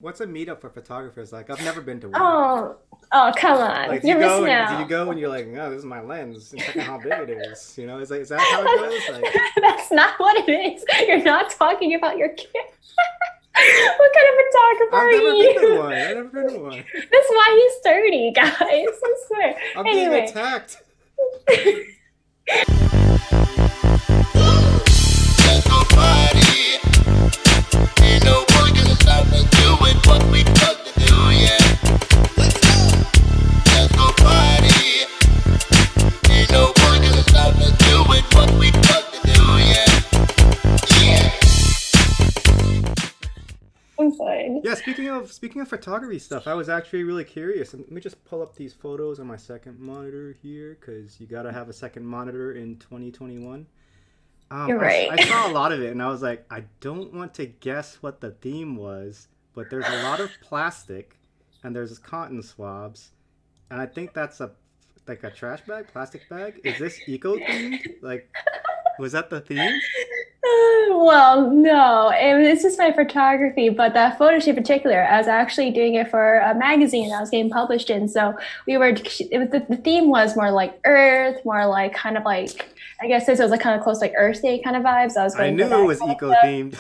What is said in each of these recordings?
What's a meetup for photographers like? I've never been to one. Oh, come on. Like, You're missing do you out. go and you're like, oh, this is my lens, and check out how big it is. Is that how it goes? Like, That's not what it is. You're not talking about your kid. What kind of photographer I've are never been to you? one. I've never been to one. That's why he's 30, guys. I swear. I'm being Anyway. attacked. There's nobody, ain't no one gonna stop us doing what we got to do, yeah. Let's go. There's nobody, ain't no one gonna stop us doing what we got to do, yeah. I'm fine. Yeah, speaking of photography stuff, I was actually really curious. Let me just pull up these photos on my second monitor here, because you gotta have a second monitor in 2021. You're right. I saw a lot of it, and I was like, I don't want to guess what the theme was, but there's a lot of plastic, and there's cotton swabs, and I think that's a trash bag, plastic bag. Is this eco themed? Like, was that the theme? Well, no, it's just my photography, but that photo shoot in particular, I was actually doing it for a magazine that I was getting published in. So the theme was more like Earth, more like kind of like, I guess this was like kind of close like Earth Day kind of vibes. I was I going for knew it that was kind of eco stuff. themed.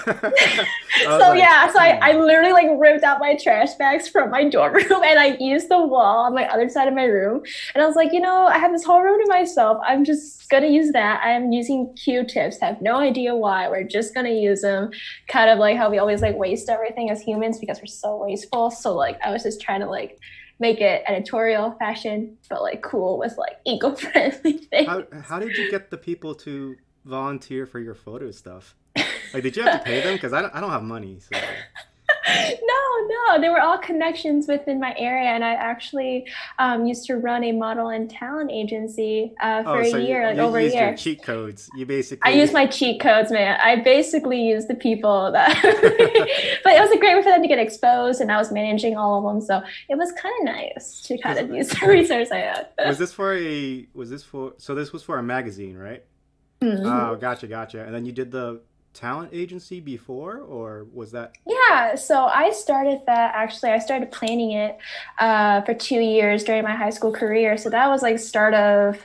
I was So like, yeah, so I hmm. literally like ripped out my trash bags from my dorm room and I used the wall on my other side of my room. And I was like, I have this whole room to myself. I'm just gonna use that. I'm using Q-tips. Have no idea why. We're just gonna use them. Kind of like how we always like waste everything as humans because we're so wasteful. So like I was just trying to like make it editorial fashion, but like cool with like eco-friendly things. How did you get the people to volunteer for your photo stuff? Like, did you have to pay them? Because I don't have money. So. No, they were all connections within my area, and I actually used to run a model and talent agency for Oh, a so year, like you over a used your year. cheat codes. You I basically. used my cheat codes, man. I basically used the people that, but it was a great way for them to get exposed, and I was managing all of them, so it was kind of nice to kind Because of use the resource I had. so this was for a magazine, right? Mhm. Oh, gotcha. And then you did the talent agency before, or was that? Yeah, so I started that actually. I started planning it for 2 years during my high school career. So that was like start of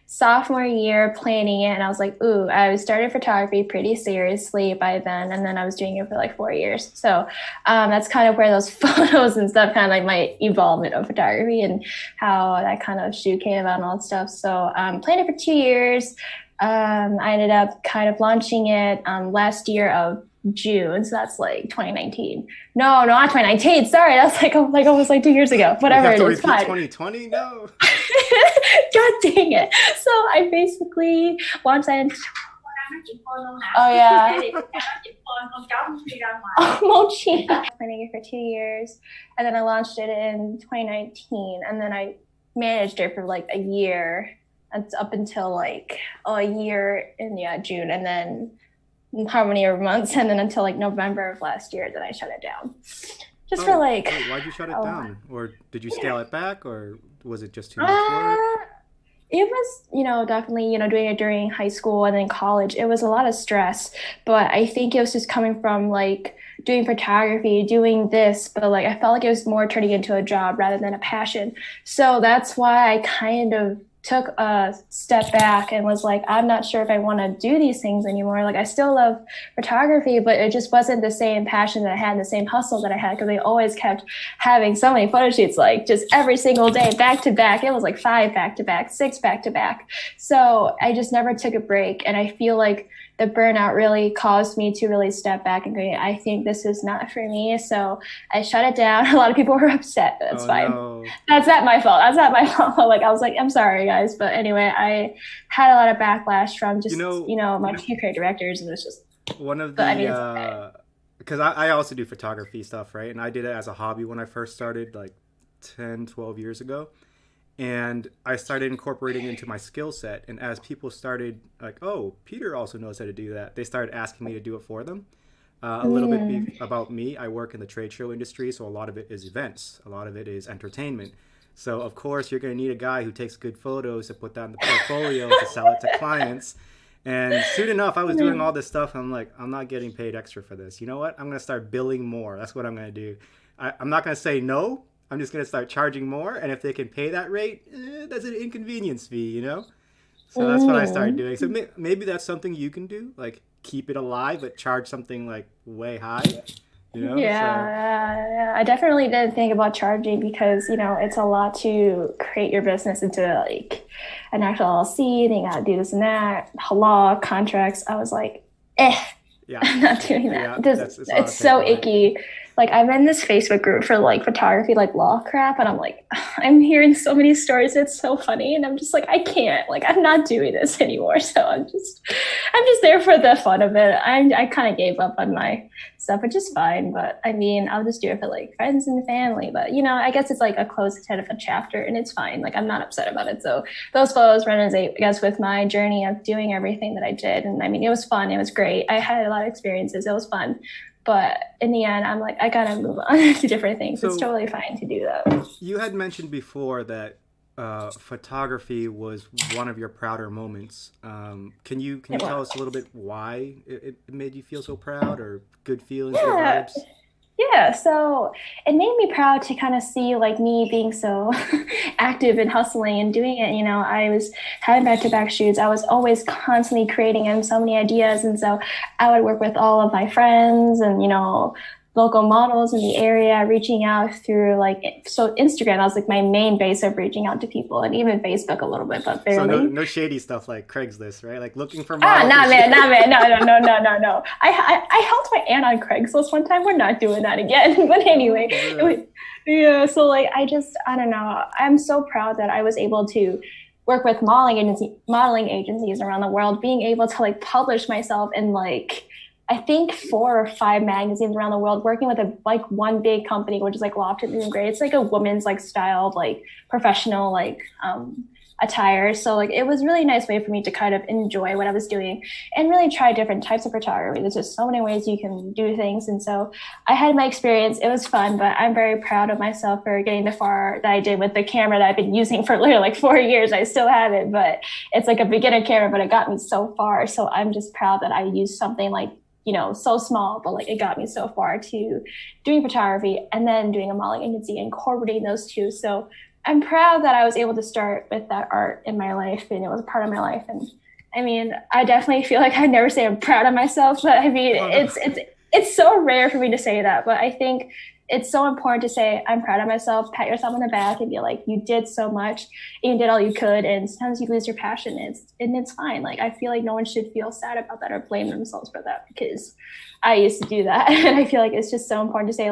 sophomore year planning it, and I was like, ooh, I started photography pretty seriously by then, and then I was doing it for like 4 years. So that's kind of where those photos and stuff kind of like my evolvement of photography and how that kind of shoot came about and all that stuff. So planned it for 2 years. I ended up kind of launching it last year of June, so that's like 2019. No, not 2019. Sorry, that's like almost like 2 years ago. We Whatever have it to is, repeat fine. 2020? No. God dang it! So I basically launched that. Oh yeah. Oh, Mochi. Planning it for 2 years, and then I launched it in 2019, and then I managed it for like a year, up until like a year in June, and then how many months, and then until like November of last year, then I shut it down. Just for like Oh, why'd you shut it a lot. down? Or did you scale it back, or was it just too much work? Uh, it was, definitely, doing it during high school and then college. It was a lot of stress, but I think it was just coming from like doing photography, doing this, but like I felt like it was more turning into a job rather than a passion. So that's why I kind of took a step back and was like, I'm not sure if I want to do these things anymore. Like I still love photography, but it just wasn't the same passion that I had, the same hustle that I had, because I always kept having so many photo shoots, like just every single day, back to back. It was like five back to back, six back to back. So I just never took a break. And I feel like the burnout really caused me to really step back and go, I think this is not for me. So I shut it down. A lot of people were upset, but that's Oh fine. no. That's not my fault. That's not my fault. Like I was like, I'm sorry, guys. But anyway, I had a lot of backlash from You just, know, my two creative directors, and it was just, one of but I the mean, it's okay. because I also do photography stuff, right? And I did it as a hobby when I first started, like 10, 12 years ago. And I started incorporating it into my skill set. And as people started like, oh, Peter also knows how to do that, they started asking me to do it for them. A little bit Mm, about me. I work in the trade show industry, so a lot of it is events. A lot of it is entertainment. So of course you're going to need a guy who takes good photos to put that in the portfolio to sell it to clients. And soon enough, I was doing all this stuff. And I'm like, I'm not getting paid extra for this. You know what? I'm going to start billing more. That's what I'm going to do. I'm not going to say no. I'm just going to start charging more. And if they can pay that rate, that's an inconvenience fee, you know? So that's what I started doing. So maybe that's something you can do, like keep it alive, but charge something like way high, you know? Yeah, I definitely didn't think about charging because, it's a lot to create your business into like an actual LLC. Then you gotta do this and that, law, contracts. I was like, Yeah. I'm not doing that. Yeah, It's so icky. Like I'm in this Facebook group for like photography, like law crap, and I'm like, I'm hearing so many stories. It's so funny, and I'm just like, I can't. Like I'm not doing this anymore. So I'm just there for the fun of it. I kind of gave up on my stuff, which is fine. But I mean, I'll just do it for like friends and family. But I guess it's like a closed end of a chapter, and it's fine. Like I'm not upset about it. So those photos resonate, I guess, with my journey of doing everything that I did. And I mean, it was fun. It was great. I had a lot of experiences. It was fun. But in the end, I'm like, I gotta move on to different things. So, it's totally fine to do that. You had mentioned before that photography was one of your prouder moments. Can you tell us a little bit why it made you feel so proud, or good feelings, good vibes? Yeah, so it made me proud to kind of see like me being so active and hustling and doing it. I was having back-to-back shoots. I was always constantly creating and so many ideas. And so I would work with all of my friends and, local models in the area, reaching out through so Instagram, I was like my main base of reaching out to people, and even Facebook a little bit, but barely. So no shady stuff like Craigslist, right? Like looking for models. Nah, man, no. I helped my aunt on Craigslist one time. We're not doing that again. But anyway, so I don't know. I'm so proud that I was able to work with modeling agencies around the world, being able to publish myself in I think 4 or 5 magazines around the world, working with one big company, which is Lofton and Gray. It's a woman's styled professional attire. So it was really nice way for me to kind of enjoy what I was doing and really try different types of photography. There's just so many ways you can do things. And so I had my experience. It was fun, but I'm very proud of myself for getting the far that I did with the camera that I've been using for literally 4 years. I still have it, but it's a beginner camera, but it got me so far. So I'm just proud that I used something so small, but it got me so far to doing photography and then doing a modeling agency, incorporating those two. So I'm proud that I was able to start with that art in my life, and it was a part of my life. And I mean, I definitely feel like I never say I'm proud of myself, but I mean, it's so rare for me to say that, but I think it's so important to say I'm proud of myself, pat yourself on the back and be like, you did so much, and you did all you could. And sometimes you lose your passion, and it's fine. I feel like no one should feel sad about that or blame themselves for that, because I used to do that. And I feel like it's just so important to say,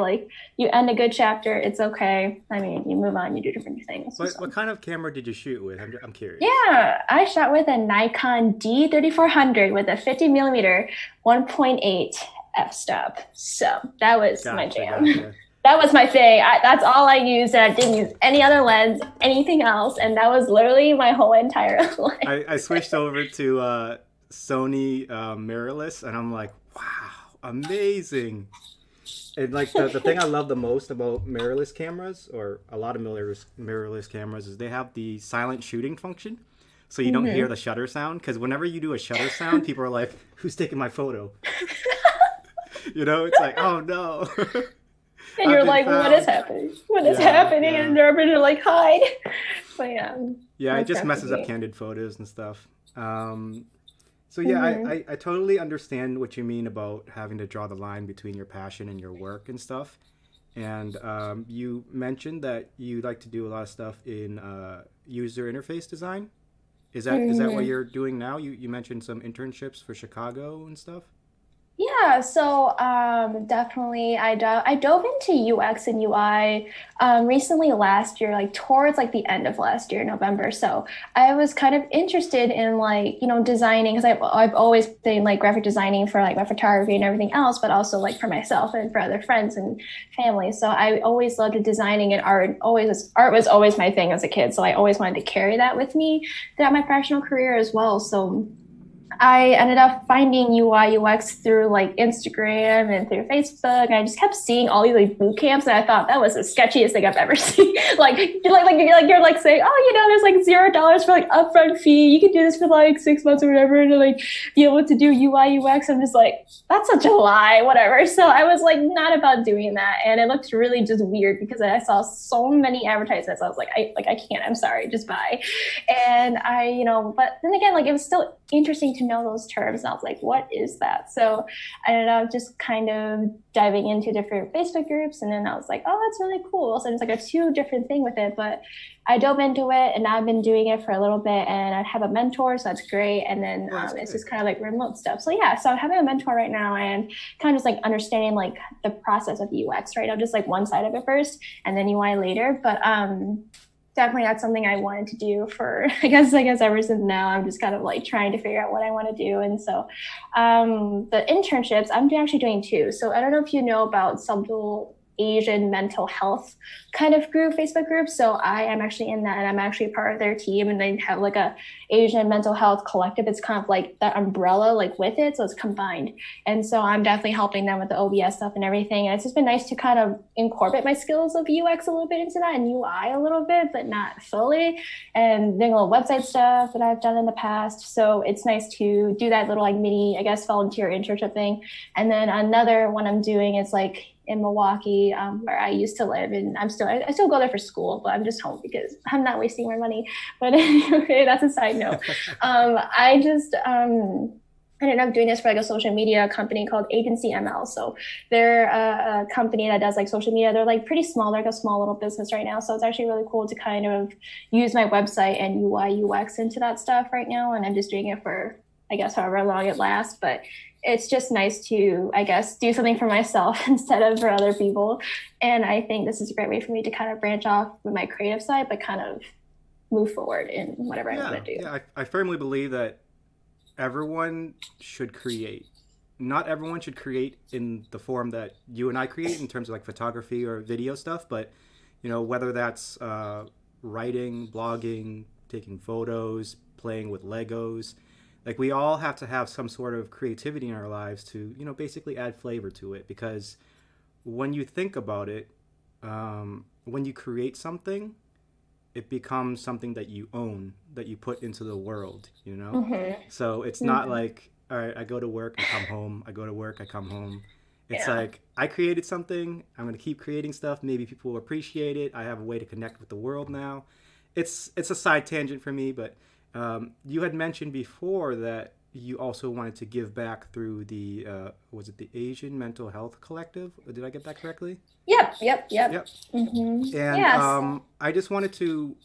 you end a good chapter, it's okay. I mean, you move on, you do different things. What kind of camera did you shoot with? I'm curious. Yeah, I shot with a Nikon D3400 with a 50 millimeter 1.8 f-stop. So that was my jam. Gotcha. That was my thing. That's all I used. I didn't use any other lens, anything else. And that was literally my whole entire life. I switched over to Sony mirrorless, and I'm like, wow, amazing. And the thing I love the most about mirrorless cameras, or a lot of mirrorless cameras, is they have the silent shooting function. So you don't hear the shutter sound, because whenever you do a shutter sound, people are like, who's taking my photo? It's like, oh no. And you're like, what is happening? What is happening? Yeah. And everybody hide. But yeah, it just messes up candid photos and stuff. So yeah, I totally understand what you mean about having to draw the line between your passion and your work and stuff. And you mentioned that you like to do a lot of stuff in user interface design. Is that what you're doing now? You mentioned some internships for Chicago and stuff. Yeah, so definitely I dove into UX and UI recently last year, towards the end of last year, November. So I was kind of interested in designing, because I've always been graphic designing for my photography and everything else, but also for myself and for other friends and family. So I always loved designing, and art was always my thing as a kid. So I always wanted to carry that with me throughout my professional career as well. So I ended up finding UI UX through like Instagram and through Facebook. And I just kept seeing all these like boot camps, and I thought that was the sketchiest thing I've ever seen. You're like saying, oh, there's like $0 for like upfront fee. You can do this for like 6 months or whatever to like be able to do UI UX. I'm just like, that's such a lie, whatever. So I was like not about doing that, and it looked really just weird because I saw so many advertisements. I was like, I can't. I'm sorry, just buy. And but then again, like it was still interesting to know those terms, and I was like, what is that? So I ended up just kind of diving into different Facebook groups, and then I was like, oh, that's really cool. So it's like a 2 different thing with it, but I dove into it, and I've been doing it for a little bit, and I have a mentor, so that's great. And then it's just kind of like remote stuff. So yeah, so I'm having a mentor right now, and kind of just like understanding like the process of UX right now, just like one side of it first, and then UI later. But definitely that's something I wanted to do for I guess ever since now. I'm just kind of like trying to figure out what I want to do. And so the internships I'm actually doing 2. So I don't know if you know about Subtle Asian mental health kind of group, Facebook group. So I am actually in that, and I'm actually part of their team, and they have like a Asian mental health collective. It's kind of like that umbrella like with it, so it's combined. And so I'm definitely helping them with the OBS stuff and everything. And it's just been nice to kind of incorporate my skills of UX a little bit into that, and UI a little bit, but not fully, and doing a little website stuff that I've done in the past. So it's nice to do that little like mini, I guess, volunteer internship thing. And then another one I'm doing is like in Milwaukee, where I used to live, and I still go there for school, but I'm just home because I'm not wasting my money. But anyway, that's a side note. I just ended up doing this for like a social media company called Agency ML. So they're a company that does like social media. They're like pretty small. They're like a small little business right now. So it's actually really cool to kind of use my website and UI UX into that stuff right now. And I'm just doing it for, I guess, however long it lasts. But it's just nice to, I guess, do something for myself instead of for other people. And I think this is a great way for me to kind of branch off with my creative side, but kind of move forward in whatever I want to do. Yeah, I firmly believe that everyone should create. Not everyone should create in the form that you and I create in terms of like photography or video stuff, but whether that's writing, blogging, taking photos, playing with Legos. Like we all have to have some sort of creativity in our lives to, basically add flavor to it. Because when you think about it, when you create something, it becomes something that you own, that you put into the world, Mm-hmm. So it's not like, all right, I go to work, I come home, I go to work, I come home. It's like, I created something, I'm going to keep creating stuff. Maybe people will appreciate it. I have a way to connect with the world now. It's a side tangent for me, but you had mentioned before that you also wanted to give back through the, was it the Asian Mental Health Collective? Did I get that correctly? Yep. And Mm-hmm. Yes. I just wanted to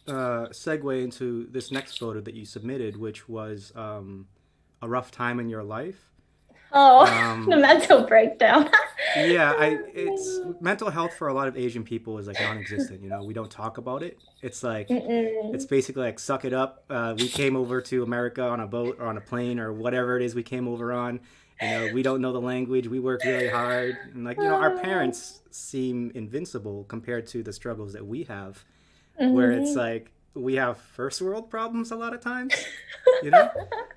segue into this next photo that you submitted, which was a rough time in your life. Oh, the mental breakdown. It's mental health for a lot of Asian people is like non-existent. We don't talk about it. It's like it's basically like suck it up. We came over to America on a boat or on a plane or whatever it is we came over on. We don't know the language. We work really hard, and like our parents seem invincible compared to the struggles that we have, where it's like we have first world problems a lot of times.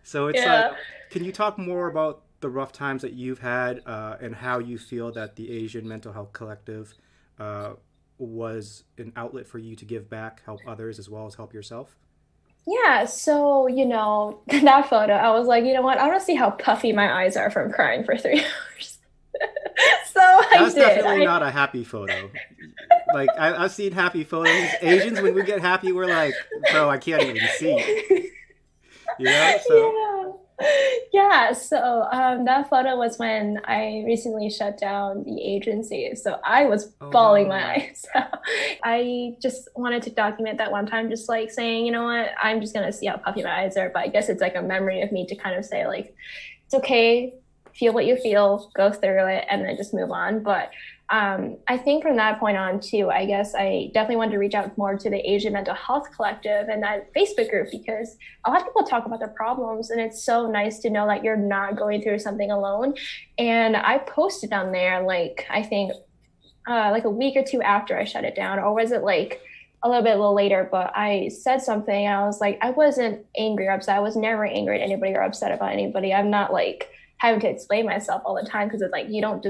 So it's like, can you talk more about the rough times that you've had and how you feel that the Asian Mental Health Collective was an outlet for you to give back, help others, as well as help yourself? Yeah, so, that photo, I was like, you know what? I want to see how puffy my eyes are from crying for 3 hours. So That's definitely not a happy photo. Like, I've seen happy photos. Asians, when we get happy, we're like, bro, I can't even see. So. Yeah, so that photo was when I recently shut down the agency. So I was bawling my eyes out. I just wanted to document that one time, just like saying, you know what, I'm just going to see how puffy my eyes are. But I guess it's like a memory of me to kind of say, like, it's okay, feel what you feel, go through it, and then just move on. But I think from that point on too, I guess I definitely wanted to reach out more to the Asian Mental Health Collective and that Facebook group, because a lot of people talk about their problems, and it's so nice to know that you're not going through something alone. And I posted on there, like, I think like a week or two after I shut it down, or was it like a little later, but I said something and I was like, I wasn't angry or upset. I was never angry at anybody or upset about anybody. I'm not like having to explain myself all the time because it's like you don't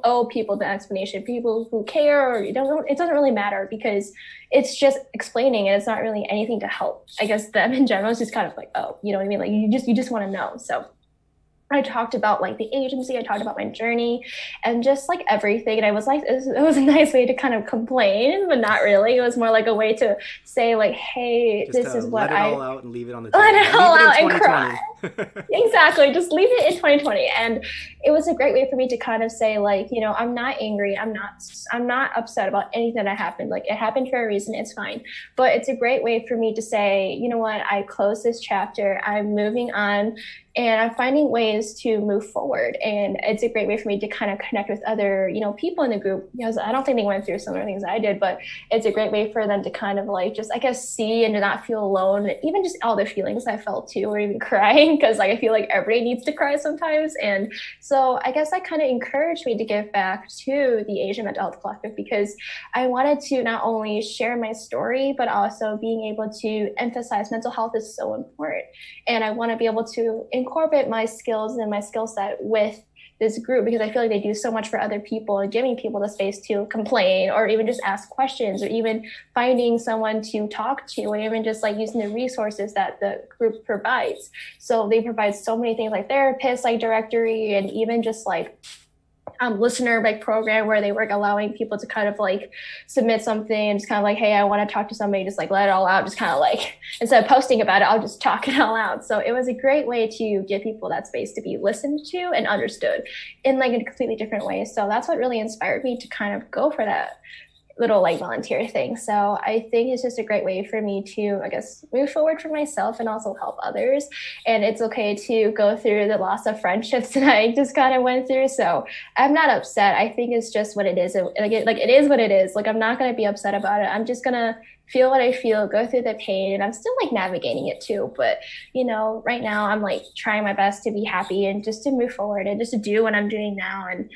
owe people the explanation. People who care or you don't it doesn't really matter because it's just explaining and it's not really anything to help. I guess them in general is just kind of like, oh, you know what I mean? Like you just want to know. So I talked about like the agency, I talked about my journey and just like everything. And I was like, it was a nice way to kind of complain, but not really. It was more like a way to say like, hey, Just this is what let it all out and leave it on the table. let it all Leave out it and in cry. 2020. Exactly. Just leave it in 2020. And it was a great way for me to kind of say like, you know, I'm not angry. I'm not upset about anything that happened. Like it happened for a reason. It's fine. But it's a great way for me to say, you know what, I closed this chapter. I'm moving on and I'm finding ways to move forward. And it's a great way for me to kind of connect with other, you know, people in the group because I don't think they went through similar things I did, but it's a great way for them to kind of like just, I guess, see and to not feel alone. Even just all the feelings I felt too, or even crying, because like I feel like everybody needs to cry sometimes. And so I guess that kind of encouraged me to give back to the Asian Mental Health Collective because I wanted to not only share my story, but also being able to emphasize mental health is so important. And I want to be able to incorporate my skills and my skill set with this group because I feel like they do so much for other people and giving people the space to complain or even just ask questions or even finding someone to talk to or even just like using the resources that the group provides. So they provide so many things like therapists, like directory, and even just like listener like program where they were allowing people to kind of like submit something and just kind of like, hey, I want to talk to somebody, just like let it all out, just kind of like instead of posting about it, I'll just talk it all out. So it was a great way to give people that space to be listened to and understood in like a completely different way. So that's what really inspired me to kind of go for that little like volunteer thing. So I think it's just a great way for me to, I guess, move forward for myself and also help others. And it's okay to go through the loss of friendships that I just kind of went through. So I'm not upset. I think it's just what it is. It is what it is. Like I'm not going to be upset about it. I'm just going to feel what I feel, go through the pain, and I'm still like navigating it too. But you know, right now I'm like trying my best to be happy and just to move forward and just to do what I'm doing now. And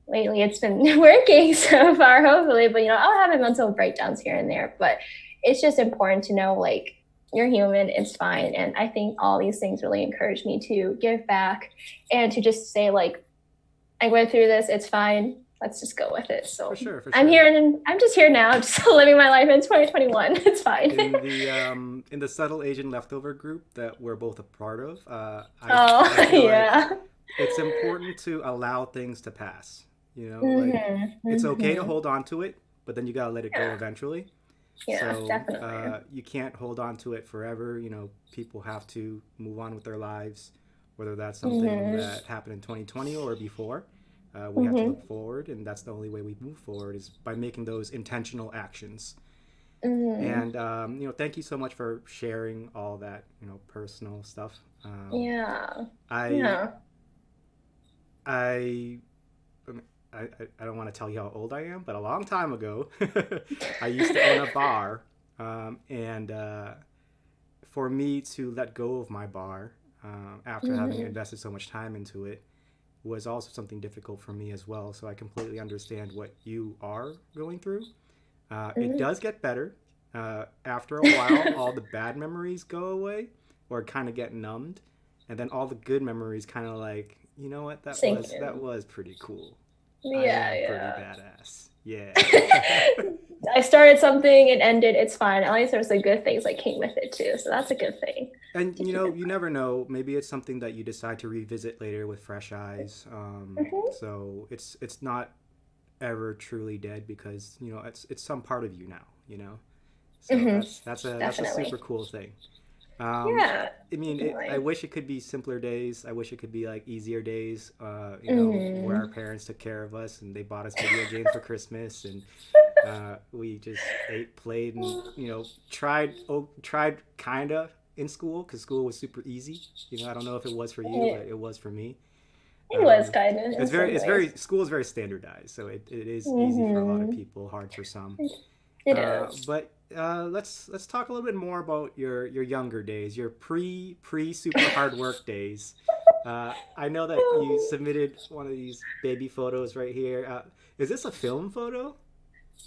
lately it's been working so far, hopefully, but you know, I'll have my mental breakdowns here and there, but it's just important to know like you're human, it's fine. And I think all these things really encourage me to give back and to just say like, I went through this, it's fine, let's just go with it. So For sure. I'm here and I'm just here now, just living my life in 2021. It's fine. In the Subtle Asian Leftover group that we're both a part of, I feel Yeah. like it's important to allow things to pass. You know, like it's okay to hold on to it, but then you gotta let it go eventually. Yeah, So definitely. you can't hold on to it forever. You know, people have to move on with their lives, whether that's something that happened in 2020 or before. We have to look forward, and that's the only way we move forward is by making those intentional actions. And you know, thank you so much for sharing all that, you know, personal stuff. Yeah. I Yeah. I I don't want to tell you how old I am, but a long time ago, I used to own a bar, and for me to let go of my bar after having invested so much time into it was also something difficult for me as well. So I completely understand what you are going through. It does get better. After a while, all the bad memories go away or kind of get numbed, and then all the good memories kind of like, you know what, Sink in. that was pretty cool. I Yeah, am pretty yeah. badass. Yeah. I started something, it ended, it's fine. At least there's the good things that came with it too. So that's a good thing And to you keep know, in you never know. Maybe it's something that you decide to revisit later with fresh eyes. mind. So it's not ever truly dead because you know it's some part of you now. You know, so that's a Definitely. super cool thing. Um, Yeah, I mean, I definitely. wish it could be simpler days. I wish it could be like easier days. You know, where our parents took care of us and they bought us video games for Christmas, and we just ate, played, and you know, tried kinda in school because school was super easy. You know, I don't know if it was for you, It, but it was for me. it was kind of in some It's ways. very school is very standardized, so it is easy for a lot of hmm people, hard for some. It is. But let's talk a little bit more about your younger days, your pre super hard work days. I know that you submitted one of these baby photos right here. Is this a film photo?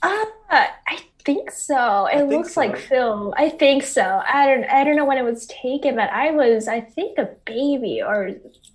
I think so. I It think looks like so. film. I think so. I don't know when it was taken, but I was, I think, a baby or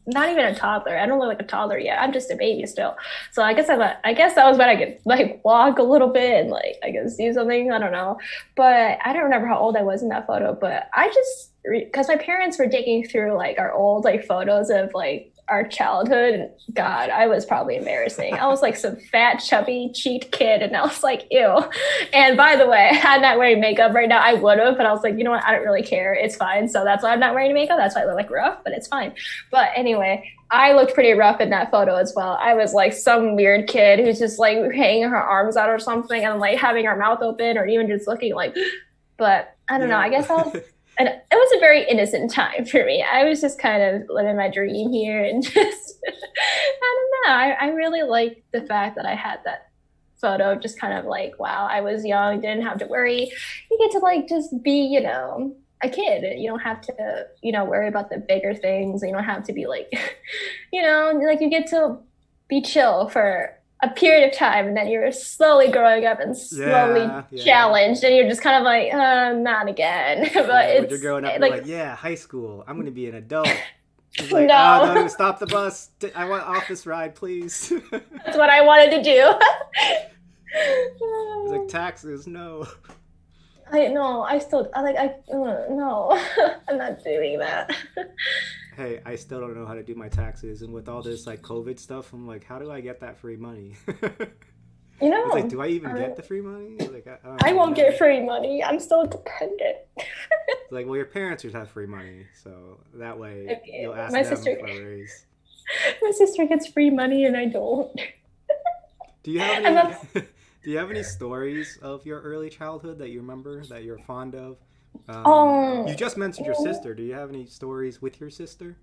not even a toddler. I don't look like a toddler yet. I'm just a baby still. So I guess that was when I could like walk a little bit and like I guess do something. I don't know. But I don't remember how old I was in that photo, but I just because my parents were digging through like our old like photos of like our childhood. And God, I was probably embarrassing. I was like some fat, chubby, cheap kid, and I was like, ew. And by the way, I'm not wearing makeup right now. I would have, but I was like, you know what? I don't really care. It's fine. So that's why I'm not wearing makeup. That's why I look like rough, but it's fine. But anyway, I looked pretty rough in that photo as well. I was like some weird kid who's just like hanging her arms out or something and like having her mouth open or even just looking like, but I don't know. I guess I was and it was a very innocent time for me. I was just kind of living my dream here and just, I don't know. I really like the fact that I had that photo, just kind of like, wow, I was young, didn't have to worry. You get to like just be, a kid. You don't have to, worry about the bigger things. You don't have to be like, like you get to be chill for a period of time and then you're slowly growing up and slowly Yeah. challenged and you're just kind of like not again. But Yeah, when it's you're growing up, you're like, yeah, high school. I'm gonna be an adult. It's like, no. oh no, stop the bus. I want off this ride, please. That's what I wanted to do. It's like taxes, no. I know. No, I'm not doing that. Hey, I still don't know how to do my taxes, and with all this like COVID stuff, I'm like, how do I get that free money? It's like, do I even get the free money? Like, I won't get free money. I'm still dependent. It's like, well, your parents would have free money, so that way Okay. you'll ask My them sister- for a raise. My sister gets free money and I don't. Do you have And any? Do you have any stories of your early childhood that you remember that you're fond of? You just mentioned your sister. Do you have any stories with your sister?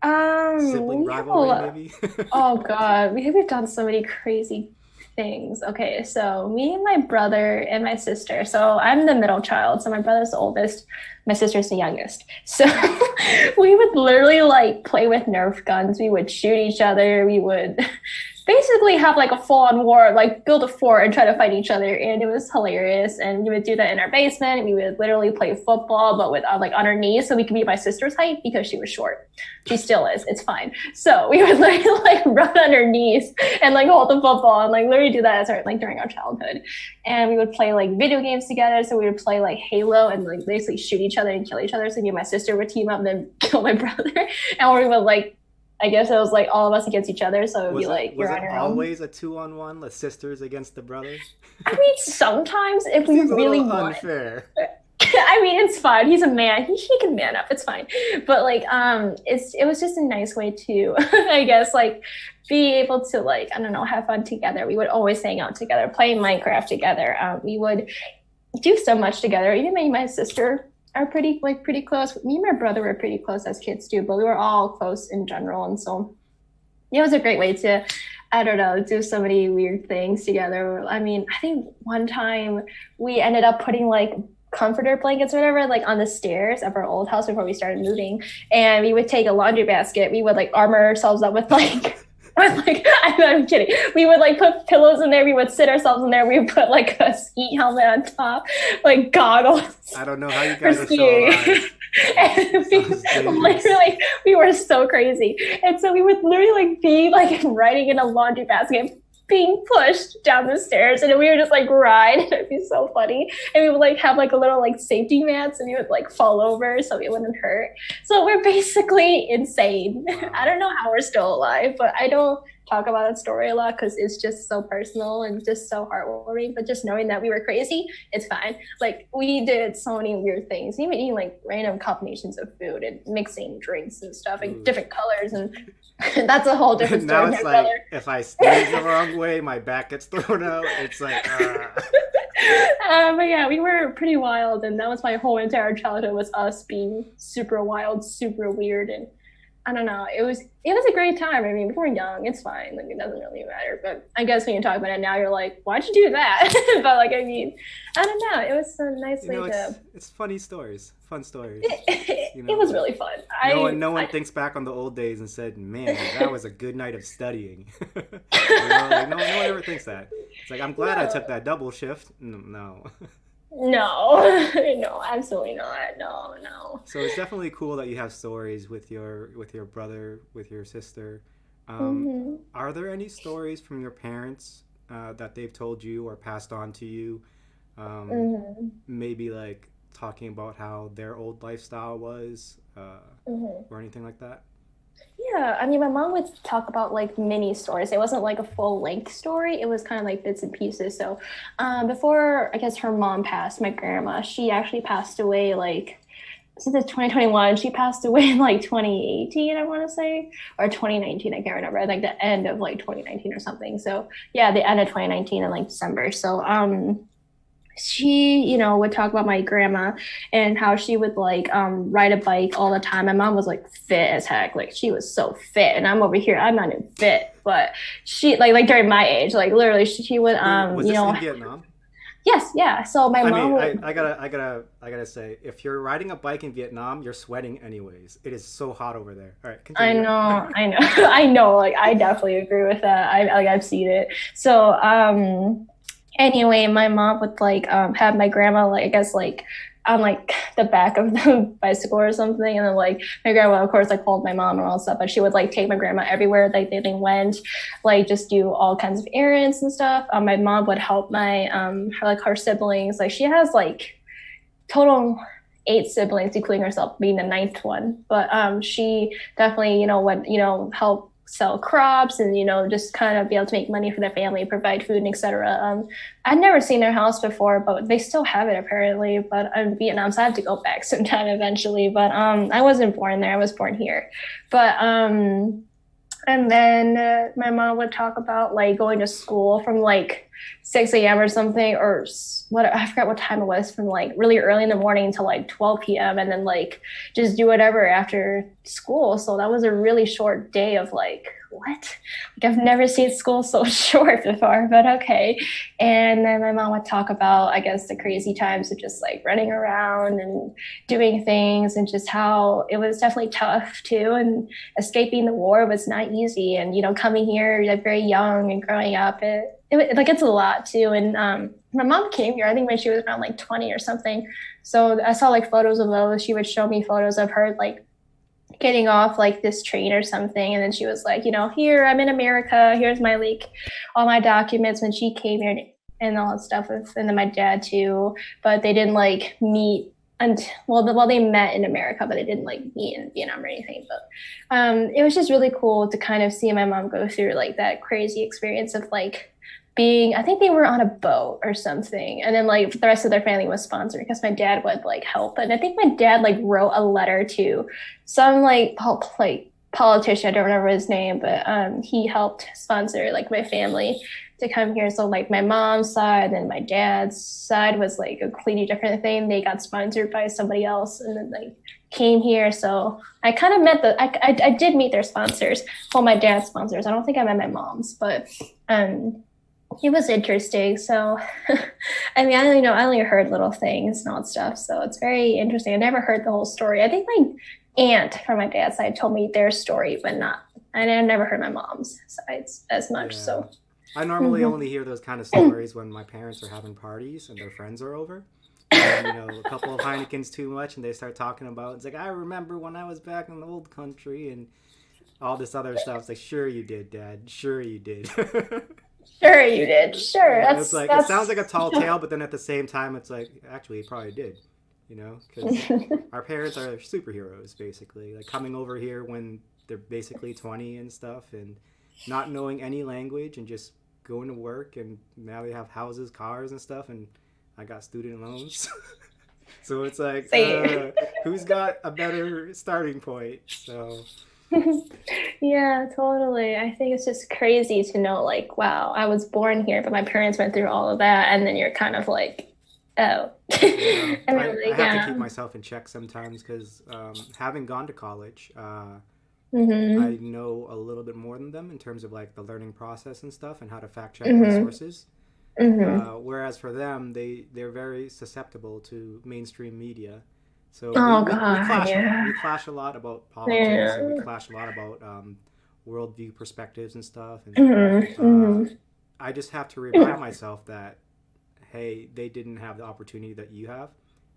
Sibling rivalry, maybe? Oh God, we've done so many crazy things. Okay, so me and my brother and my sister. So I'm the middle child. So my brother's the oldest. My sister's the youngest. So we would literally like play with Nerf guns. We would shoot each other. We would basically have like a full-on war, like build a fort and try to fight each other, and it was hilarious. And we would do that in our basement. We would literally play football, but with like on our knees, so we could be my sister's height because she was short. She still is. It's fine. So we would literally like run on our knees and like hold the football and like literally do that as our like during our childhood. And we would play like video games together. So we would play like Halo and like basically shoot each other and kill each other. So me and my sister would team up and then kill my brother, and we would like. I guess it was like all of us against each other, so it would be like you're on your own. Was it always a 2-on-1, the sisters against the brothers? I mean, sometimes if we really want. Unfair. I mean, it's fine. He's a man. He can man up. It's fine. But like, it was just a nice way to, I guess, like, be able to like, I don't know, have fun together. We would always hang out together, play Minecraft together. We would do so much together. Even me and my sister are pretty close. Me and my brother were pretty close as kids too, but we were all close in general. And so it was a great way to, I don't know, do so many weird things together. I mean, I think one time we ended up putting like comforter blankets or whatever, like on the stairs of our old house before we started moving. And we would take a laundry basket. We would like armor ourselves up with like, I'm kidding. We would like put pillows in there. We would sit ourselves in there. We would put like a ski helmet on top, like goggles. I don't know how you guys are still alive. And we were so crazy. And so we would literally like be like riding in a laundry basket, being pushed down the stairs, and we would just like ride. It'd be so funny. And we would like have like a little like safety mats, and we would like fall over so it wouldn't hurt. So we're basically insane. Wow. I don't know how we're still alive, but I don't talk about that story a lot because it's just so personal and just so heartwarming. But just knowing that we were crazy, it's fine. Like we did so many weird things, even eating like random combinations of food and mixing drinks and stuff, like different colors, and that's a whole different story. Now it's like if I sneeze the wrong way, my back gets thrown out. It's like. But yeah, we were pretty wild, and that was my whole entire childhood was us being super wild, super weird, and I don't know. It was a great time. I mean, we're young. It's fine. Like it doesn't really matter. But I guess when you talk about it now, you're like, why'd you do that? But like, I mean, I don't know. It was a nice You way know, to. it's funny stories, fun stories. It, You it know, was like really fun. no one I thinks back on the old days and said, "Man, that was a good night of studying." You know, like no one ever thinks that. It's like I'm glad I no, took that double shift. No. no, no, absolutely not. No, no. So it's definitely cool that you have stories with your brother, with your sister. Um, Hmm. are there any stories from your parents that they've told you or passed on to you? Um, Hmm. maybe like talking about how their old lifestyle was, Hmm. or anything like that. Yeah, I mean, my mom would talk about like mini stories. It wasn't like a full length story. It was kind of like bits and pieces. So, before I guess her mom passed, my grandma, she actually passed away like since it's 2021. She passed away in like 2018, I want to say, or 2019. I can't remember. Like the end of like 2019 or something. So yeah, the end of 2019 in like December. So she would talk about my grandma and how she would like ride a bike all the time. My mom was like fit as heck, like she was so fit, and I'm over here, I'm not even fit, but she like during my age, like literally she would Wait, was this in Vietnam? yes, yeah, so my I mom mean, would. I gotta say, if you're riding a bike in Vietnam, you're sweating anyways. It is so hot over there. All right, I continue. know, I know. I know, like I definitely agree with that. I've seen it. So anyway, my mom would like have my grandma like I guess like on like the back of the bicycle or something, and then like my grandma of course like called my mom and all stuff, but she would like take my grandma everywhere like they went, like just do all kinds of errands and stuff. My mom would help my her siblings. Like she has like total eight siblings, including herself being the ninth one. But she definitely, would, help sell crops and, just kind of be able to make money for their family, provide food, and etc. I'd never seen their house before, but they still have it apparently. But I'm in Vietnam, so I have to go back sometime eventually. But I wasn't born there, I was born here. But and then my mom would talk about like going to school from like 6 a.m. or something, or what I forgot what time it was, from like really early in the morning to like 12 p.m. and then like just do whatever after school. So that was a really short day of like, what? Like I've never seen school so short before, but okay. And then my mom would talk about, I guess, the crazy times of just like running around and doing things, and just how it was definitely tough too. And escaping the war was not easy. And, coming here like very young and growing up, like it's a lot too. And my mom came here, I think when she was around like 20 or something. So I saw like photos of those. She would show me photos of her like getting off like this train or something, and then she was like, here I'm in America, here's my like all my documents when she came here, and all that stuff with, and then my dad too. But they didn't like meet until well they met in America, but they didn't like meet in Vietnam or anything. But it was just really cool to kind of see my mom go through like that crazy experience of like being, I think they were on a boat or something, and then like the rest of their family was sponsored because my dad would like help. And I think my dad like wrote a letter to some like politician, I don't remember his name, but he helped sponsor like my family to come here. So like my mom's side and my dad's side was like a completely different thing. They got sponsored by somebody else and then like came here. So I kind of met I did meet their sponsors. Well, my dad's sponsors, I don't think I met my mom's, but it was interesting. So, I mean, I only heard little things and all that stuff. So it's very interesting. I never heard the whole story. I think my aunt from my dad's side told me their story, but not, and I never heard my mom's sides as much. Yeah. So, I normally mhm. only hear those kind of stories when my parents are having parties and their friends are over. And, a couple of Heinekens too much, and they start talking about, it's like, I remember when I was back in the old country and all this other stuff. It's like, sure you did, Dad. Sure you did. Sure you did. Sure, It's like, it sounds like a tall tale, but then at the same time, it's like, actually, he probably did. Because our parents are superheroes, basically. Like, coming over here when they're basically 20 and stuff, and not knowing any language, and just going to work, and now they have houses, cars, and stuff, and I got student loans. So it's like, Same. who's got a better starting point? So, Yeah, totally. I think it's just crazy to know, like, wow, I was born here, but my parents went through all of that, and then you're kind of like, oh, yeah, and I then like, have to keep yeah. myself in check sometimes because having gone to college, Mm-hmm. I know a little bit more than them in terms of like the learning process and stuff and how to fact check my Mm-hmm. sources. Mm-hmm. Whereas for them, they're very susceptible to mainstream media. So Oh God, we yeah. clash a lot about politics, and we Yeah. clash a lot about worldview perspectives and stuff. And Mm-hmm. uh, Mm-hmm. I just have to remind myself that hey, they didn't have the opportunity that you have.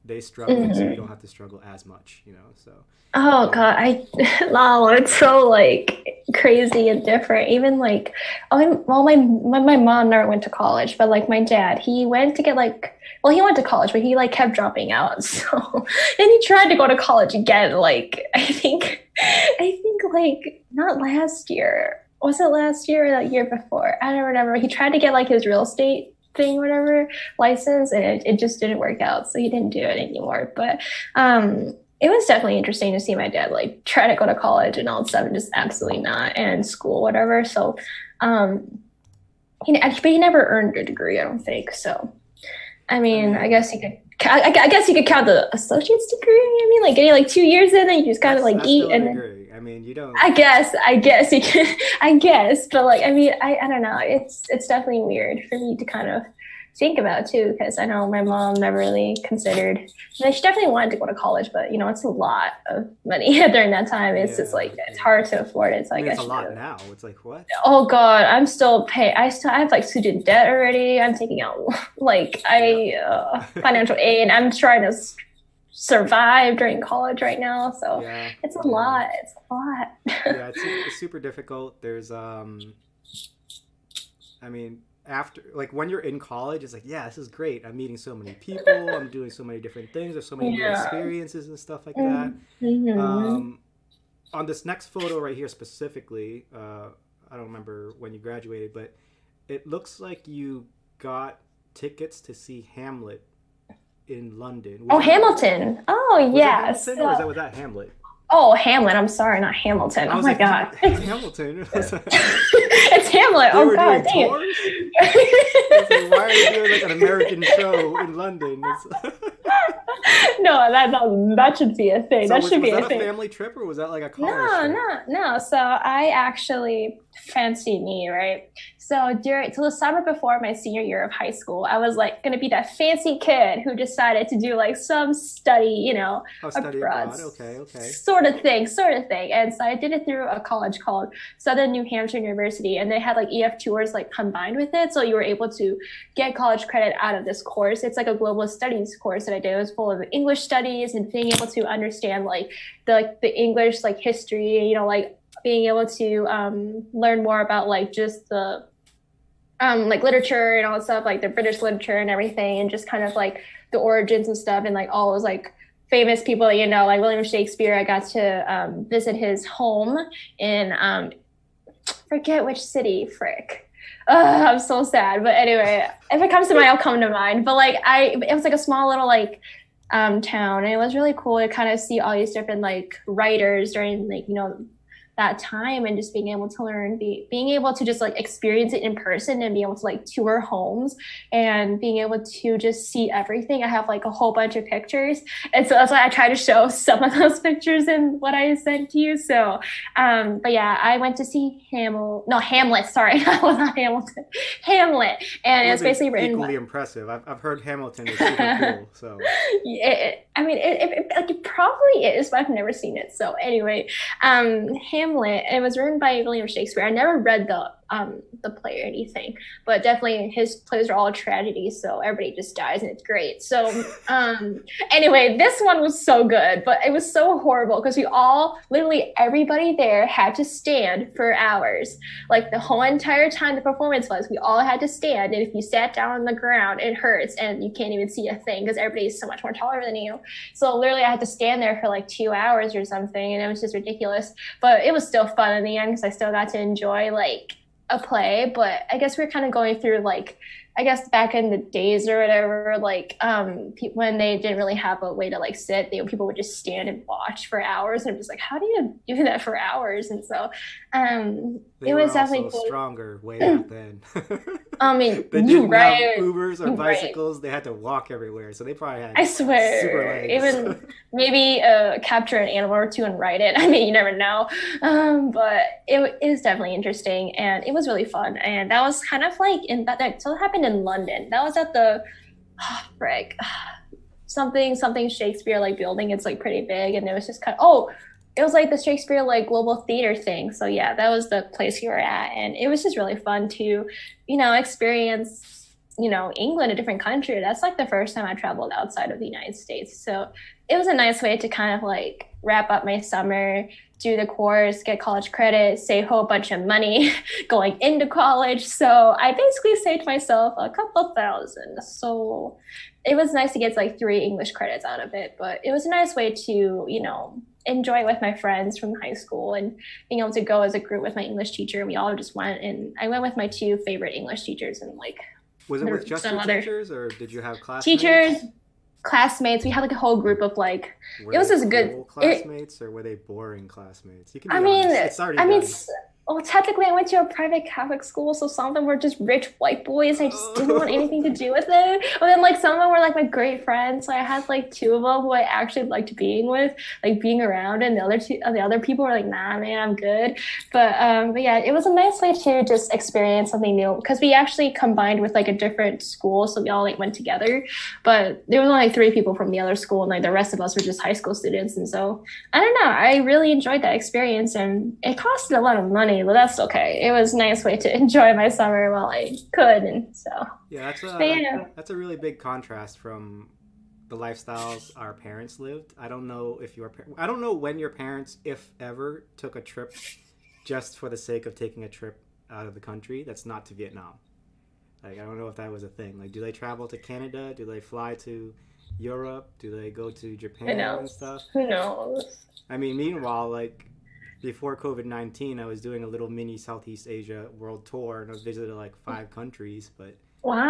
They struggled, so you don't Mm-hmm. have to struggle as much, you know. So Oh um, God, I wow, it's so like crazy and different. Even like, my mom never went to college, but like my dad, he went to get like, well, he went to college, but he like kept dropping out. So, and he tried to go to college again. Like, I think like not last year. Was it last year or the year before? I don't remember. He tried to get like his real estate thing, whatever license, and it just didn't work out. So he didn't do it anymore. But it was definitely interesting to see my dad like try to go to college and all of a sudden just absolutely not, and school, whatever. So, um, but he never earned a degree, I don't think. So, I I mean, I mean, guess you could. I guess you could count the associate's degree. I mean, like getting like 2 years in, and you just gotta like that's eat, still a and then degree. I mean, you don't. I guess you can. I guess, but like, I mean, I don't know. It's definitely weird for me to kind of think about too, because I know my mom never really considered. I mean, she definitely wanted to go to college, but it's a lot of money during that time. It's just Yeah, like it's yeah. hard to afford it. So I I mean, it's guess a she lot never. now. It's like what? Oh God, I'm still pay. I have like student debt already. I'm taking out like Yep. I financial aid. I'm trying to survive during college right now. So Yeah, it's a yeah, lot. It's a lot. yeah. It's super difficult. There's I mean, after like when you're in college, it's like yeah, this is great. I'm meeting so many people. I'm doing so many different things. There's so many new Yeah. experiences and stuff like that. Mm-hmm. Um, on this next photo right here specifically, I don't remember when you graduated, but it looks like you got tickets to see Hamlet in London. Oh, Hamilton. Oh, Was it yes. Hamilton or was that Hamlet? Oh, Hamlet. I'm sorry, not Hamilton. I Oh was my like, God. Hamilton. It's Hamlet. They Oh were God, doing dang tours. I was like, it. why are you doing like an American show in London? No, that should be a thing. So That should was be that a a thing. family trip or was that like a college No, trip? no, no. So I actually fancy me, right? So the summer before my senior year of high school, I was like gonna be that fancy kid who decided to do like some study, Oh, study abroad, abroad. Okay, okay. sort of thing. And so I did it through a college called Southern New Hampshire University, and they had like EF tours like combined with it, so you were able to get college credit out of this course. It's like a global studies course that I did. It was full of English studies and being able to understand like the English like history, like being able to learn more about like just the like literature and all that stuff, like the British literature and everything, and just kind of like the origins and stuff, and like all those like famous people, like William Shakespeare. I got to visit his home in forget which city, frick. I'm so sad, but anyway, if it comes to mind, I'll come to mind. But like it was like a small little like town, and it was really cool to kind of see all these different like writers during like that time, and just being able to learn, being able to just like experience it in person and be able to like tour homes and being able to just see everything. I have like a whole bunch of pictures, and so that's why I try to show some of those pictures in what I sent to you. So but yeah, I went to see Hamlet, sorry. That was not Hamilton. Hamlet. And It it would was be basically written equally impressive. I've heard Hamilton is super cool. So I mean, like, it probably is, but I've never seen it. So anyway, Hamlet. It was written by William Shakespeare. I never read the play or anything, but definitely his plays are all tragedies. So everybody just dies, and it's great. So anyway, this one was so good, but it was so horrible because literally everybody there had to stand for hours. Like the whole entire time the performance was, we all had to stand, and if you sat down on the ground, it hurts, and you can't even see a thing because everybody's so much more taller than you. So literally, I had to stand there for like 2 hours or something, and it was just ridiculous. But it was still fun in the end because I still got to enjoy like a play. But I guess we're kind of going through like I guess back in the days or whatever, like when they didn't really have a way to like sit, people would just stand and watch for hours, and I'm just like, how do you do that for hours? And so, They it were was also definitely stronger way back then. I mean, They you didn't have right, Ubers or you right. bicycles. They had to walk everywhere, so they probably had I super swear, legs. even maybe capture an animal or two and ride it. I mean, you never know. But it was definitely interesting, and it was really fun. And that was kind of like so it happened in London. That was at the frick something Shakespeare like building. It's like pretty big, and it was just kind of it was like the Shakespeare like global theater thing. So yeah, that was the place you were at, and it was just really fun to, experience England, a different country. That's like the first time I traveled outside of the United States. So it was a nice way to kind of like wrap up my summer, do the course, get college credit, save a whole bunch of money going into college. So I basically saved myself a couple thousand. So it was nice to get like 3 English credits out of it, but it was a nice way to, enjoy it with my friends from high school and being able to go as a group with my English teacher. We all just went, and I went with my 2 favorite English teachers, and like Was it with just some your other teachers, or did you have teachers, classmates? classmates. We had like a whole group of like, Were it was they just good. cool classmates, or were they boring classmates? You can I be mean, honest. It's already I mean, done. well, technically, I went to a private Catholic school, so some of them were just rich white boys. I just didn't want anything to do with it. But then, like, some of them were like my great friends. So I had like 2 of them who I actually liked being with, like being around, and the other people were like, nah, man, I'm good. But yeah, it was a nice way to just experience something new because we actually combined with like a different school, so we all like went together. But there was only like 3 people from the other school, and like the rest of us were just high school students. And so I don't know, I really enjoyed that experience, and it costed a lot of money, but that's okay. It was a nice way to enjoy my summer while I could, and so. Yeah, But yeah, that's a really big contrast from the lifestyles our parents lived. I don't know when your parents, if ever, took a trip just for the sake of taking a trip out of the country that's not to Vietnam. Like, I don't know if that was a thing. Like, do they travel to Canada? Do they fly to Europe? Do they go to who Japan and knows? stuff? Who knows? I mean, meanwhile, like before COVID-19, I was doing a little mini Southeast Asia world tour, and I visited like 5 countries. But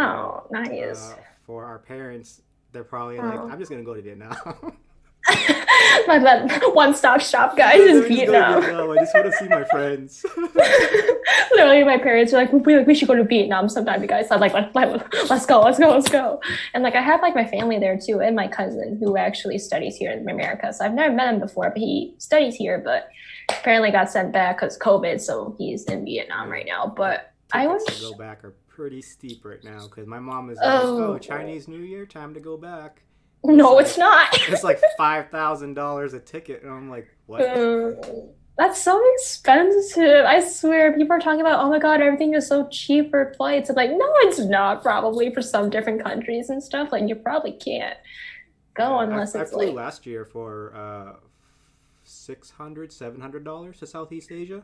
you know, Wow, nice. for our parents, they're probably like, Oh. I'm just gonna go to Vietnam. My that one-stop shop, guys, Yeah, let is me just go to Vietnam. Vietnam. I just want to see my friends. Literally, my parents were we should go to Vietnam sometime, you guys. So I'm like, let's go, let's go, let's go. And like, I have like my family there too, and my cousin who actually studies here in America. So I've never met him before, but he studies here, but apparently got sent back because COVID. So he's in Vietnam right now. But I Tickets to wish, go back are pretty steep right now because my mom is like, "Oh, oh, Chinese New Year, time to go back." It's no, it's like not. it's like $5,000 a ticket, and I'm like, "What?" That's so expensive. I swear, people are talking about, oh my God, everything is so cheap for flights. I'm like, no, it's not, probably for some different countries and stuff. Like, you probably can't go Yeah, unless I it's flew like, last year for $700 to Southeast Asia.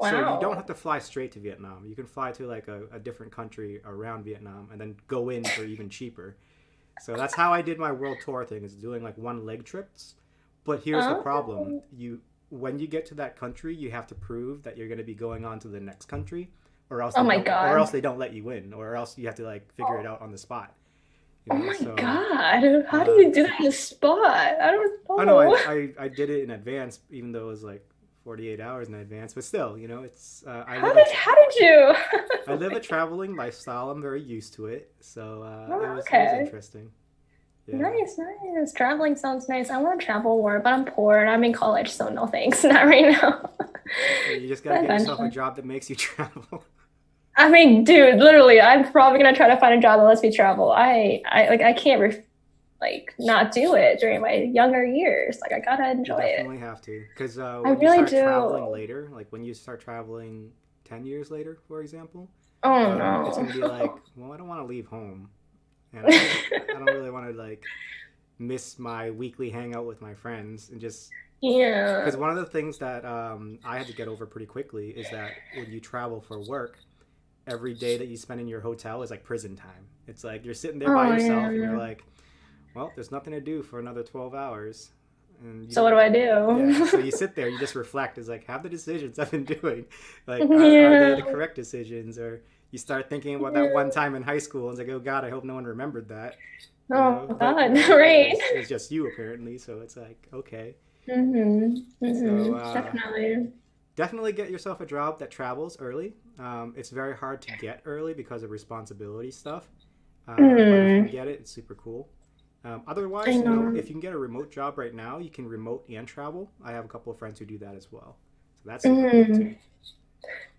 So you don't have wow. to fly straight to Vietnam. You can fly to like a different country around Vietnam and then go in for even cheaper. So that's how I did my world tour thing, is doing like one leg trips. But here's the problem. Oh, When you get to that country, you have to prove that you're going to be going on to the next country, or else oh they my don't God. let you in, or else you have to like figure it out on the spot. Oh my So God. How do uh, you do that in the spot? I don't I know know. I did it in advance, even though it was like 48 hours in advance. But still, it's I Oh live my a God. traveling lifestyle. I'm very used to it, so Oh, it was okay. interesting. Yeah, Nice, nice. Traveling sounds nice. I want to travel more, but I'm poor and I'm in college, so no thanks. Not right now. yeah. You just gotta But get yourself a eventually. job that makes you travel. I mean, dude, literally, I'm probably gonna try to find a job that lets me travel. I can't like not do it during my younger years. Like I gotta You enjoy it. definitely have to, because I when you really start traveling do. later, like when you start traveling 10 years later, for example, Oh it's gonna be like, no. well, I don't want to leave home, and I don't really want to like miss my weekly hangout with my friends, and just Yeah. because one of the things that I had to get over pretty quickly is that when you travel for work, every day that you spend in your hotel is like prison time. It's like you're sitting there by Oh yourself, and you're yeah. like, well, there's nothing to do for another 12 hours, and you So what don't. do I Yeah, so do? you sit there, you just reflect. It's like, have the decisions I've been doing, like, are they the Yeah. correct decisions? Or you start thinking about that one time in high school, and it's like, oh God, I hope no one remembered that. You Oh know, but God, right. it's just you apparently, so it's like okay. So Definitely. definitely get yourself a job that travels early. It's very hard to get early because of responsibility stuff, but if you can Mm, get it, it's super cool. I Otherwise, know. if you can get a remote job right now, you can remote and travel. I have a couple of friends who do that as well, so that's super cool too. Mm.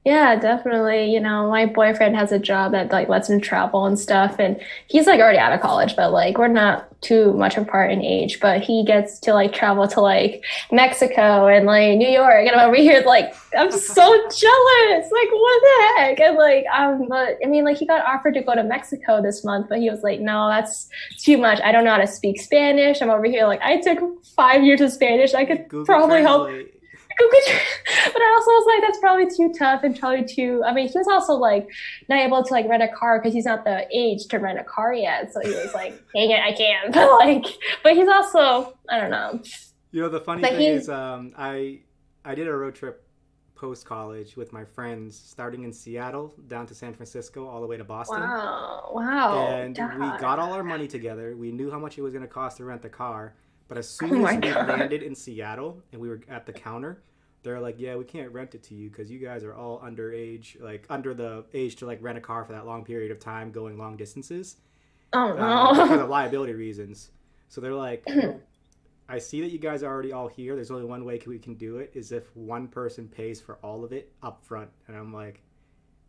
Yeah, definitely. My boyfriend has a job that like lets him travel and stuff, and he's like already out of college, but like we're not too much apart in age, but he gets to like travel to like Mexico and like New York, and I'm over here like I'm so jealous. Like what the heck? And like but I mean like he got offered to go to Mexico this month, but he was like, no, that's too much. I don't know how to speak Spanish. I'm over here like I took 5 years of Spanish. I could Google probably help. Translate. Google But I also was like, that's probably too tough and probably too. I mean, he was also like not able to like rent a car because he's not the age to rent a car yet. So he was like, dang it, I can't. But he's also, I don't know. The funny But thing he, is, I did a road trip post college with my friends, starting in Seattle down to San Francisco, all the way to Boston. wow, And we God. got all our money together. We knew how much it was going to cost to rent the car. But as Oh soon as my we God. landed in Seattle and we were at the counter, they're like, "Yeah, we can't rent it to you because you guys are all underage, like under the age to like rent a car for that long period of time, going long distances, Oh because no. of liability reasons." So they're like, "I see that you guys are already all here. There's only one way we can do it is if one person pays for all of it up front." And I'm like,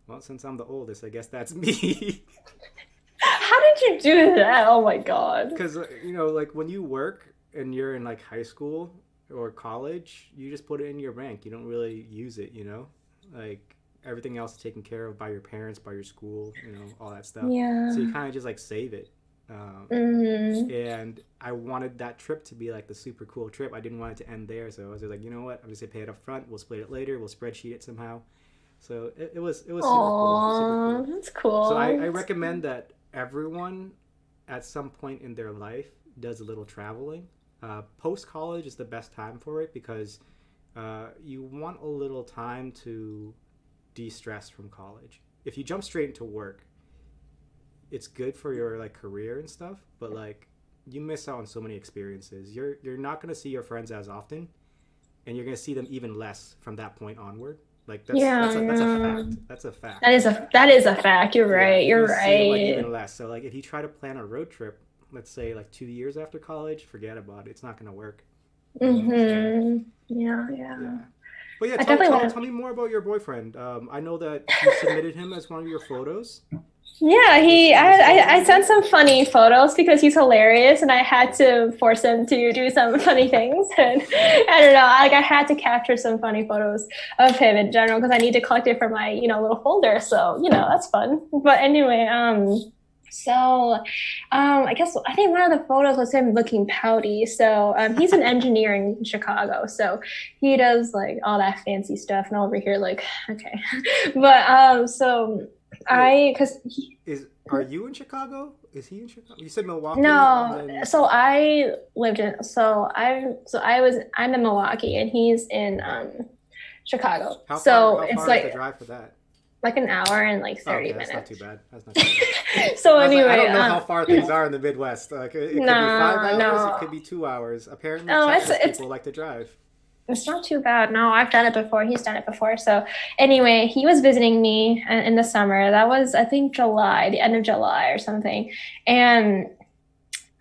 "Well, since I'm the oldest, I guess that's me." How did you do that? Oh my God. Because like when you work and you're in like high school or college, you just put it in your bank. You don't really use it. Like everything else is taken care of by your parents, by your school, all that stuff. So Yeah. you kind of just like save it. Um, Mm, and I wanted that trip to be like the super cool trip. I didn't want it to end there, so I was just like, you know what? I'm just gonna pay it up front. We'll split it later. We'll spreadsheet it somehow. So it was super cool, super oh, cool. that's So I cool. recommend that everyone at some point in their life does a little traveling. Post college is the best time for it because you want a little time to de stress from college. If you jump straight into work, it's good for your like career and stuff, but like you miss out on so many experiences. You're not gonna see your friends as often, and you're gonna see them even less from that point onward. Like Yeah, that's a yeah. fact. That's a fact. That is a fact. You're Yeah, right. you'll You're see them like right. even less. So like if you try to plan a road trip, let's say like 2 years after college, forget about it. It's not gonna work. So Yeah, yeah. yeah. But yeah, I tell, definitely tell, want tell to. me more about your boyfriend. I know that you submitted him as one of your photos Yeah, for this he. for this photo I sent movie. some funny photos because he's hilarious, and I had to force him to do some funny things. And I don't know, like I had to capture some funny photos of him in general because I need to collect it for my little folder. So that's fun. But anyway, so I think one of the photos was him looking pouty. So he's an engineer in Chicago, so he does like all that fancy stuff, and I'm over here like okay, but so Wait, I because are you in Chicago? Is he in Chicago? You said Milwaukee, and no, then so I lived in I'm in Milwaukee and he's in Chicago. how far So how it's far is the like drive for that? an hour and like Oh, 30 okay, that's not too minutes. bad. That's not too bad. So I was like, I anyway, don't know how far things are in the Midwest. Like, it could be 5 hours, it no. could be 2 hours. Apparently, No, Texas it's people like to drive. it's not too bad. No, I've done it before. He's done it before. So anyway, he was visiting me in the summer. That was I think July, the end of July or something. And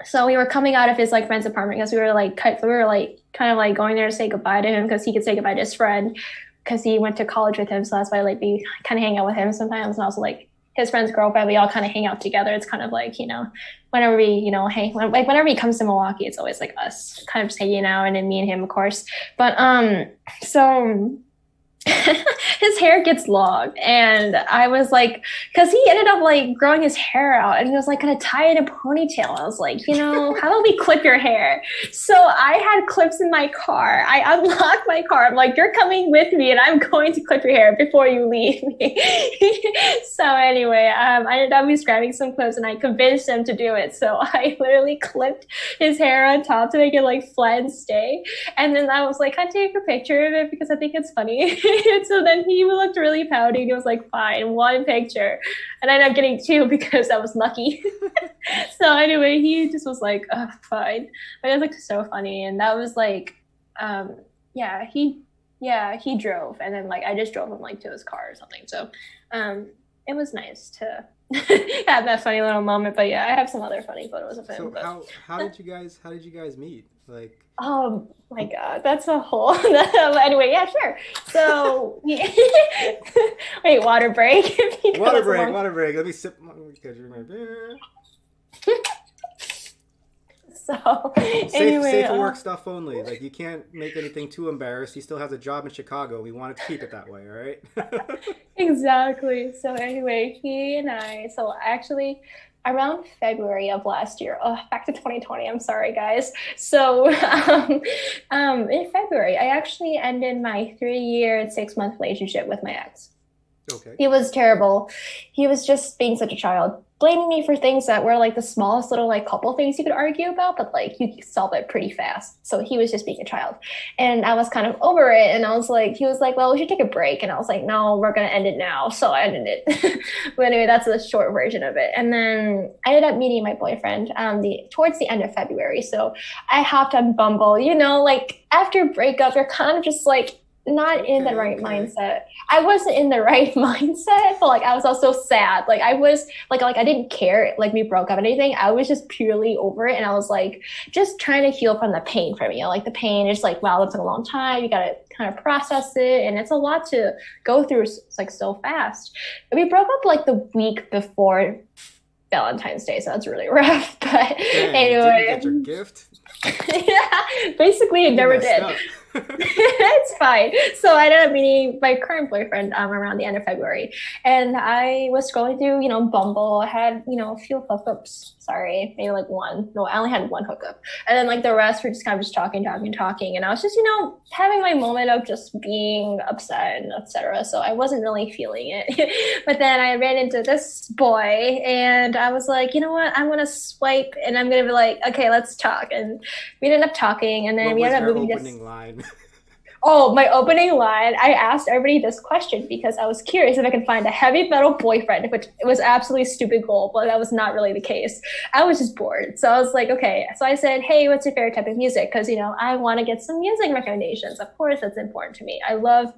so we were coming out of his like friend's apartment because we were like kind of like going there to say goodbye to him because he could say goodbye to his friend because he went to college with him. So that's why like we kind of hang out with him sometimes, and also like his friend's girlfriend. We all kind of hang out together. It's kind of like whenever we hang like whenever he comes to Milwaukee, it's always like us kind of just hanging out, and then me and him, of course. But so his hair gets long, and I was like, because he ended up like growing his hair out, and he was like gonna tie it in a ponytail. I was like, how about we clip your hair? So I had clips in my car. I unlocked my car. I'm like, you're coming with me, and I'm going to clip your hair before you leave me. So anyway, I ended up just grabbing some clips, and I convinced him to do it. So I literally clipped his hair on top to make it like flat and stay. And then I was like, can I take a picture of it because I think it's funny? So then he looked really pouty. He was like, fine, one picture. And I ended up getting two because I was lucky. So anyway, he just was like, oh, fine. But it looked so funny. And that was like, yeah, he drove. And then like I just drove him like to his car or something. So it was nice to have that funny little moment. But yeah, I have some other funny photos of him. So but... how did you guys meet? Like, oh my God, that's a whole. Anyway, yeah, sure. So, wait, water break. Water break. Let me sip my beer. So, Safe anyway, for work stuff only. Like, you can't make anything too embarrassed. He still has a job in Chicago. We wanted to keep it that way, all right? exactly. So anyway, he and I. So actually, around February of last year. Oh, back to 2020. I'm sorry, guys. So, in February, I actually ended my 3-year and 6-month relationship with my ex. Okay. He was terrible. He was just being such a child, blaming me for things that were like the smallest little like couple things you could argue about, but like you could solve it pretty fast. So he was just being a child. And I was kind of over it. And I was like, he was like, well, we should take a break. And I was like, no, we're going to end it now. So I ended it. But anyway, that's the short version of it. And then I ended up meeting my boyfriend towards the end of February. So I hopped on Bumble, like after breakup, you're kind of just like, not in the right mindset. I wasn't in the right mindset, but like I was also sad. Like I was like I didn't care like we broke up and anything. I was just purely over it, and I was like just trying to heal from the pain from like the pain is like, wow, that's been a long time. You gotta kind of process it, and it's a lot to go through. It's like so fast. And we broke up like the week before Valentine's Day, so that's really rough. But anyway, did you get your gift? Yeah, basically it never did. It's fine. So I ended up meeting my current boyfriend around the end of February, and I was scrolling through Bumble. I had a few hookups. Sorry, maybe like one. No, I only had one hookup, and then like the rest were just kind of just talking, and I was just having my moment of just being upset and etc. So I wasn't really feeling it. But then I ran into this boy, and I was like, you know what, I'm gonna swipe, and I'm gonna be like, okay, let's talk. And we ended up talking, and then we ended up moving this line. Oh, my opening line, I asked everybody this question because I was curious if I could find a heavy metal boyfriend, which it was absolutely stupid goal, but that was not really the case. I was just bored. So I was like, okay. So I said, hey, what's your favorite type of music? Because, I want to get some music recommendations. Of course, that's important to me. I love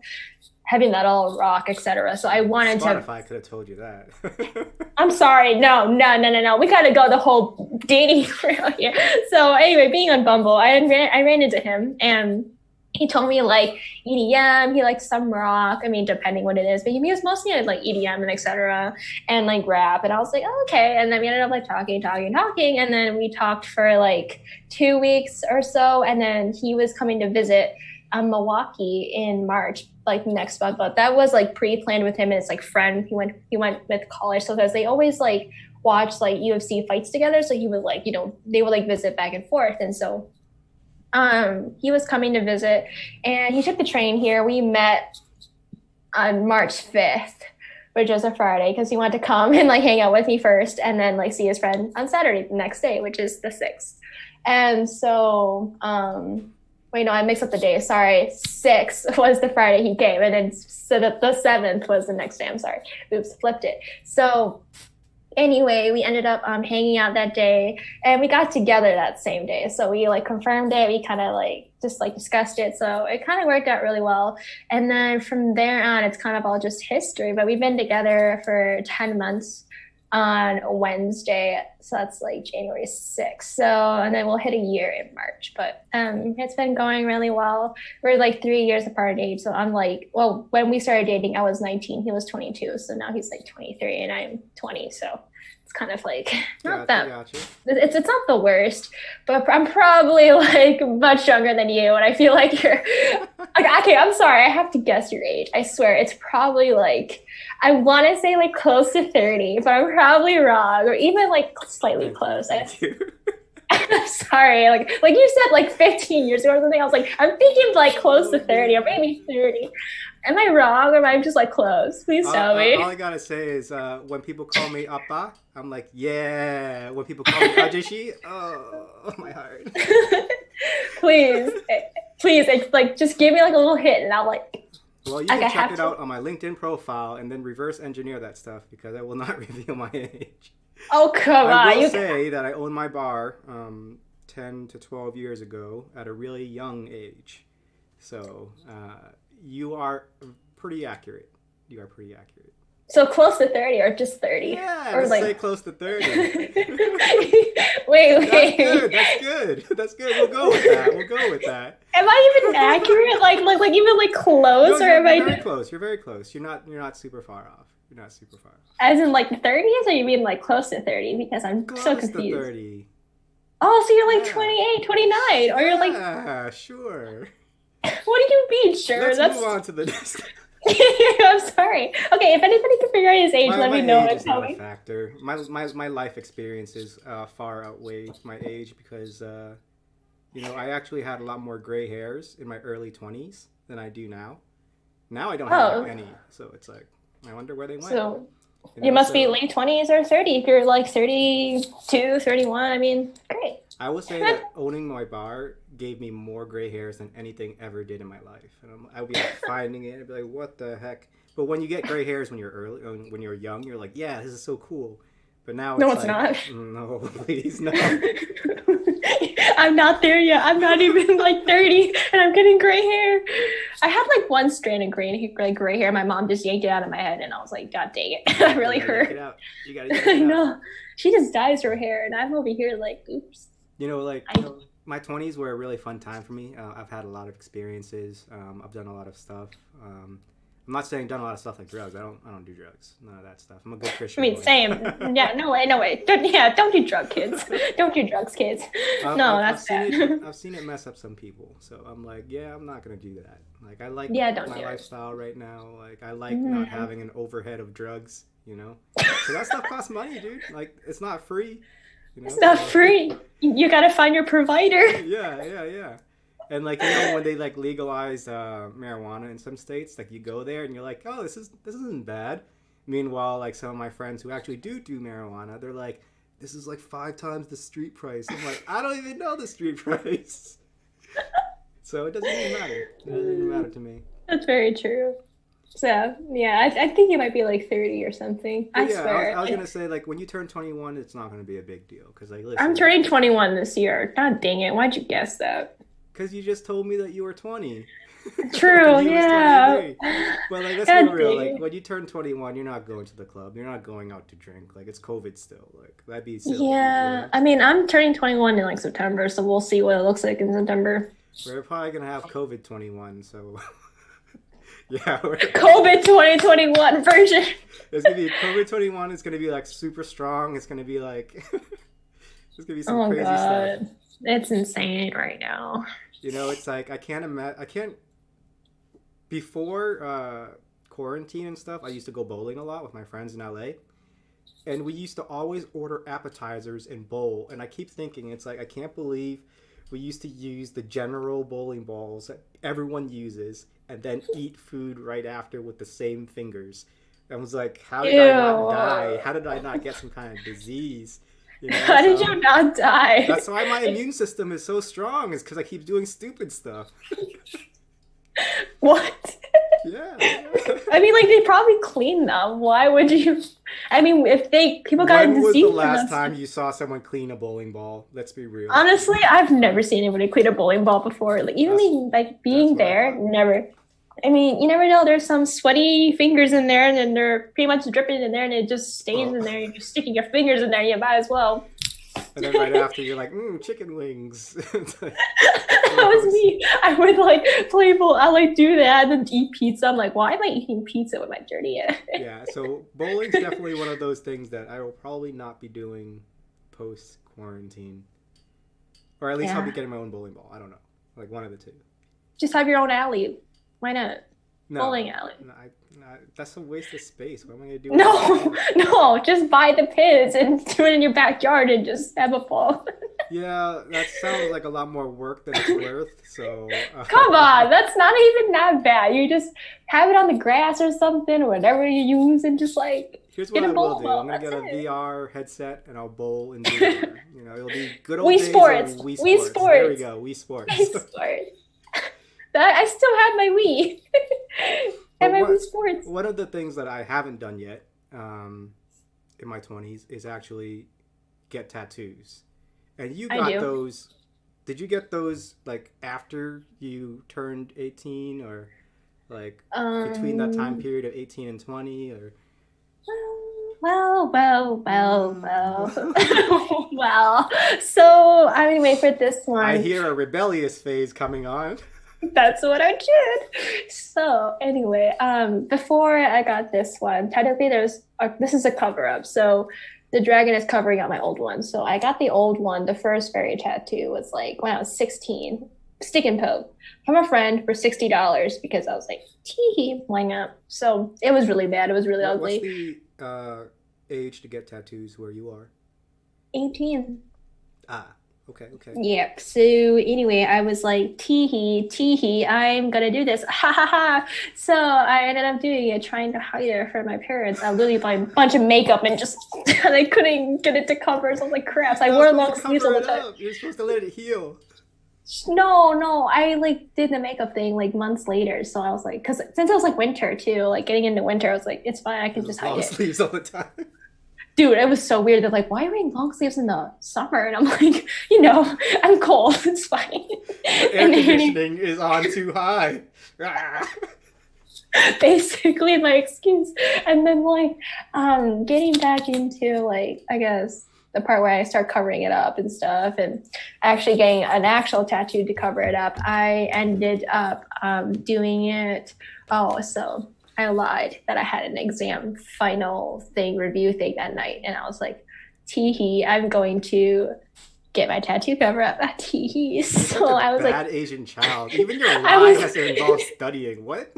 heavy metal, rock, etc. So I wanted Spotify could have told you that. I'm sorry. No. We got to go the whole dating trail here. So anyway, being on Bumble, I ran into him, and he told me like EDM, he likes some rock, depending what it is, but he was mostly like EDM and etc. and like rap. And I was like, oh, okay. And then we ended up like talking. And then we talked for like 2 weeks or so. And then he was coming to visit Milwaukee in March, like next month. But that was like pre-planned with him and his like friend. He went with college. So because they always like watch like UFC fights together. So he would like, they would like visit back and forth. And so he was coming to visit, and he took the train here. We met on March 5th, which was a Friday, because he wanted to come and like hang out with me first, and then like see his friend on Saturday, the next day, which is the 6th. And so, wait, no, I mixed up the days. Sorry, 6th was the Friday he came, and then so that the 7th was the next day. I'm sorry, oops, flipped it. So anyway, we ended up hanging out that day, and we got together that same day. So we like confirmed it. We kind of like just like discussed it. So it kind of worked out really well. And then from there on, it's kind of all just history. But we've been together for 10 months on Wednesday. So that's like January 6th. So, and then we'll hit a year in March. But it's been going really well. We're like 3 years apart in age. So I'm like, well, when we started dating, I was 19. He was 22. So now he's like 23 and I'm 20. So it's kind of like it's not the worst, but I'm probably like much younger than you, and I feel like you're like, okay, I'm sorry, I have to guess your age. I swear it's probably like, I want to say like close to 30, but I'm probably wrong, or even like slightly close. I'm sorry, like you said like 15 years ago or something. I was like, I'm thinking like close to 30 or maybe 30. Am I wrong, or am I just like close? Please tell me. All I gotta say is when people call me Appa, I'm like, yeah. When people call me Ajishi, oh, my heart. Please, it's like just give me like a little hint, and I'll like. Well, you Like, can I check have it to. out on my LinkedIn profile and then reverse engineer that stuff because I will not reveal my age. Oh, come I on. will You say that I owned my bar 10 to 12 years ago at a really young age. So you are pretty accurate. You are pretty accurate. so close to 30 or just 30? Yeah, Or let's say like close to 30. wait, That's wait. good. That's good. That's good. We'll go with that. We'll go with that. Am I even accurate? Like even like No, close, or am you're very I close. You're very close. You're not super far off. You're not super far off. as in like 30s, or you mean like close to 30? Because I'm so Close to confused. 30. Oh, so you're like Yeah. 28, 29, or you're like, Yeah, sure. what do you mean, sure? Let's That's move on to the next. I'm sorry. Okay, if anybody can figure out his age, let My me know age and is tell not a me. factor. My life experiences far outweigh my age because I actually had a lot more gray hairs in my early 20s than I do now. Now I don't have Oh, any, so it's like I wonder where they went. so You you know, must be so late 20s or 30. If you're like 32, 31, I mean, great. I would say that owning my bar gave me more gray hairs than anything ever did in my life. And I'd be like finding it and be like, what the heck? But when you get gray hairs when you're when you're young, you're like, yeah, this is so cool. But now No, it's it's like, not. no, please, no. I'm not there yet. I'm not even like 30 and I'm getting gray hair. I had like one strand of gray hair. My mom just yanked it out of my head and I was like, God dang it. That really You gotta yank it hurt. out. You gotta yank I it out. know. She just dyes her hair and I'm over here like, oops. Like, I my 20s were a really fun time for me. I've had a lot of experiences. I've done a lot of stuff. I'm not saying done a lot of stuff like drugs. I don't do drugs. None of that stuff. I'm a good I Christian mean, boy. same. Yeah, no way, no way. Don't do drug kids. Don't do drugs, kids. No, that's bad. I've seen it mess up some people. So I'm like, yeah, I'm not gonna do that. Like, I like Yeah, don't my do it. lifestyle right now. Like, I like not having an overhead of drugs. So that stuff costs money, dude. Like, it's not free. It's not so- free. You gotta find your provider. Yeah. And like when they like legalize marijuana in some states, like you go there and you're like, oh, this isn't bad. Meanwhile, like some of my friends who actually do marijuana, they're like, this is like 5 times the street price. I'm like, I don't even know the street price. So it doesn't even matter. It doesn't even matter to me. That's very true. So, yeah, I think you might be like 30 or something. But I yeah, swear. I was Like, gonna say like when you turn 21, it's not gonna be a big deal because like listen, I'm turning 21 this year. God dang it. Why'd you guess that? because you just told me that you were 20. True, And he was yeah. 23. But like, let's God be real. dang Like, it. when you turn 21, you're not going to the club. You're not going out to drink. Like, it's COVID still. Like, that'd be silly. Yeah, I mean, I'm turning 21 in like September, so we'll see what it looks like in September. We're probably gonna have COVID 21. So, yeah, COVID 2021 version. it's gonna be COVID 21. It's gonna be like super strong. It's gonna be like, it's gonna be some Oh crazy stuff. God, it's insane right now. It's like I can't imagine. I can't. Before quarantine and stuff, I used to go bowling a lot with my friends in LA, and we used to always order appetizers and bowl. And I keep thinking, it's like I can't believe we used to use the general bowling balls that everyone uses, and then eat food right after with the same fingers. I was like, how did I not Ew. die? How did I not get some kind of disease? How did So you not die? that's why my immune system is so strong. Is because I keep doing stupid stuff. What? Yeah. I mean, like they probably clean them. Why would you? I mean, if people got a When was disease the from last them- time you saw someone clean a bowling ball? Let's be real. Honestly, I've never seen anybody clean a bowling ball before. Like even like being that's what I there, thought. never. I mean, you never know. There's some sweaty fingers in there, and then they're pretty much dripping in there, and it just stains in there. You're just sticking your fingers in there. You might as well. And then right after, you're like, chicken wings. It's like, That was me. I would like play bowl. I like do that and then eat pizza. I'm like, why am I eating pizza with my dirty hand? yeah, so bowling's definitely one of those things that I will probably not be doing post-quarantine. Or at least I'll Yeah. be getting my own bowling ball. I don't know. Like one of the two. Just have your own alley. Why not? No, Bowling alley. no, that's a waste of space. What am I going to do? No, no, just buy the pins and do it in your backyard and just have a ball. Yeah, that sounds like a lot more work than it's worth. So Come on, that's not even that bad. You just have it on the grass or something, or whatever you use, and just like Here's what get I a will bowl do. ball. I'm gonna get That's a it. VR headset and I'll bowl in VR. It'll be good old Wii days Sports. of Wii Wii Sports. There we Sports. go, Wii Sports. I swear. I still have my Wii. But MLB sports. one of the things that I haven't done yet, in my 20s is actually get tattoos. And you I got do. those. Did you get those like after you turned 18, or like between that time Um, period of 18 and 20, or well. Well. So anyway, for this I one, hear a rebellious phase coming on. that's what I did. So anyway, before I got this one, technically this is a cover up. So the dragon is covering up my old one. So I got the old one. The first fairy tattoo was like when I was 16, stick and poke from a friend for $60 because I was like, tee, why not? So it was really bad. It was really What's ugly. the age to get tattoos where you are? 18. Ah, okay, okay. Yep. So anyway, I was like, tee hee, I'm gonna do this. Ha ha ha. So I ended up doing it, trying to hide it from my parents. I literally bought a bunch of makeup and just and I couldn't get it to cover. So I was like, crap. So I You're not wore supposed long to sleeves cover all the it time. up. You're supposed to let it heal. No, I like did the makeup thing like months later. So I was like, because since it was like winter too, like getting into winter, I was like, it's fine. I can just Those hide long it. sleeves all the time. Dude, it was so weird. They're like, why are you wearing long sleeves in the summer? And I'm like, I'm cold. It's fine. The air And then conditioning is on too high. Ah. basically my excuse. And then like getting back into like I guess the part where I start covering it up and stuff and actually getting an actual tattoo to cover it up, I ended up doing it. Oh, so I lied that I had an exam final thing review thing that night and I was like, tee hee, I'm going to get my tattoo cover up at tee hee. You're such So a I was like bad Asian child. Even your I lie was has to involve studying. What?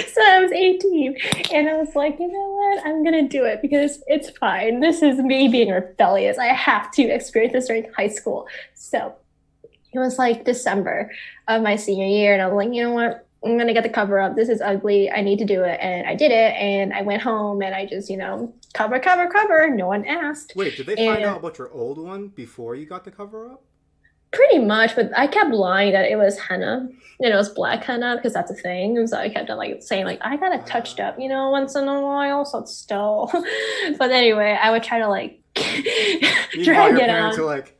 so I was 18 and I was like, you know what? I'm gonna do it because it's fine. This is me being rebellious. I have to experience this during high school. So it was like December of my senior year, and I was like, you know what? I'm gonna get the cover up. This is ugly. I need to do it. And I did it. And I went home and I just, cover. No one asked. Wait, did they find And out about your old one before you got the cover up? pretty much, but I kept lying that it was henna. And it was black henna because that's a thing. And so I kept on like saying like I got it touched up, once in a while, so it's still. But anyway, I would try to like Meanwhile, drag your it parents on. are like,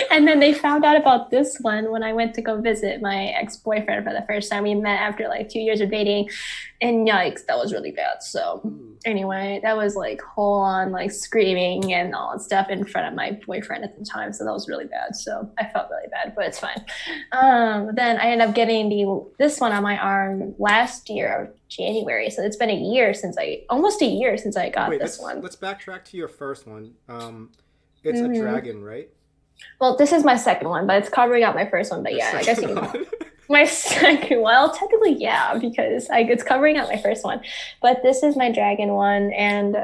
And then they found out about this one when I went to go visit my ex-boyfriend for the first time. We met after like 2 years of dating, and yikes, that was really bad. So ooh. anyway, that was like whole on like screaming and all that stuff in front of my boyfriend at the time. So that was really bad. So I felt really bad, but it's fine. Then I ended up getting this one on my arm last year, January. So it's been almost a year since I got Wait, this one. let's backtrack to your first one. It's a Mhm. dragon, right? Well, this is my second one, but it's covering up my first one. But Your yeah, I guess you second can call one. my second. Well, technically, yeah, because it's covering up my first one. But this is my dragon one, and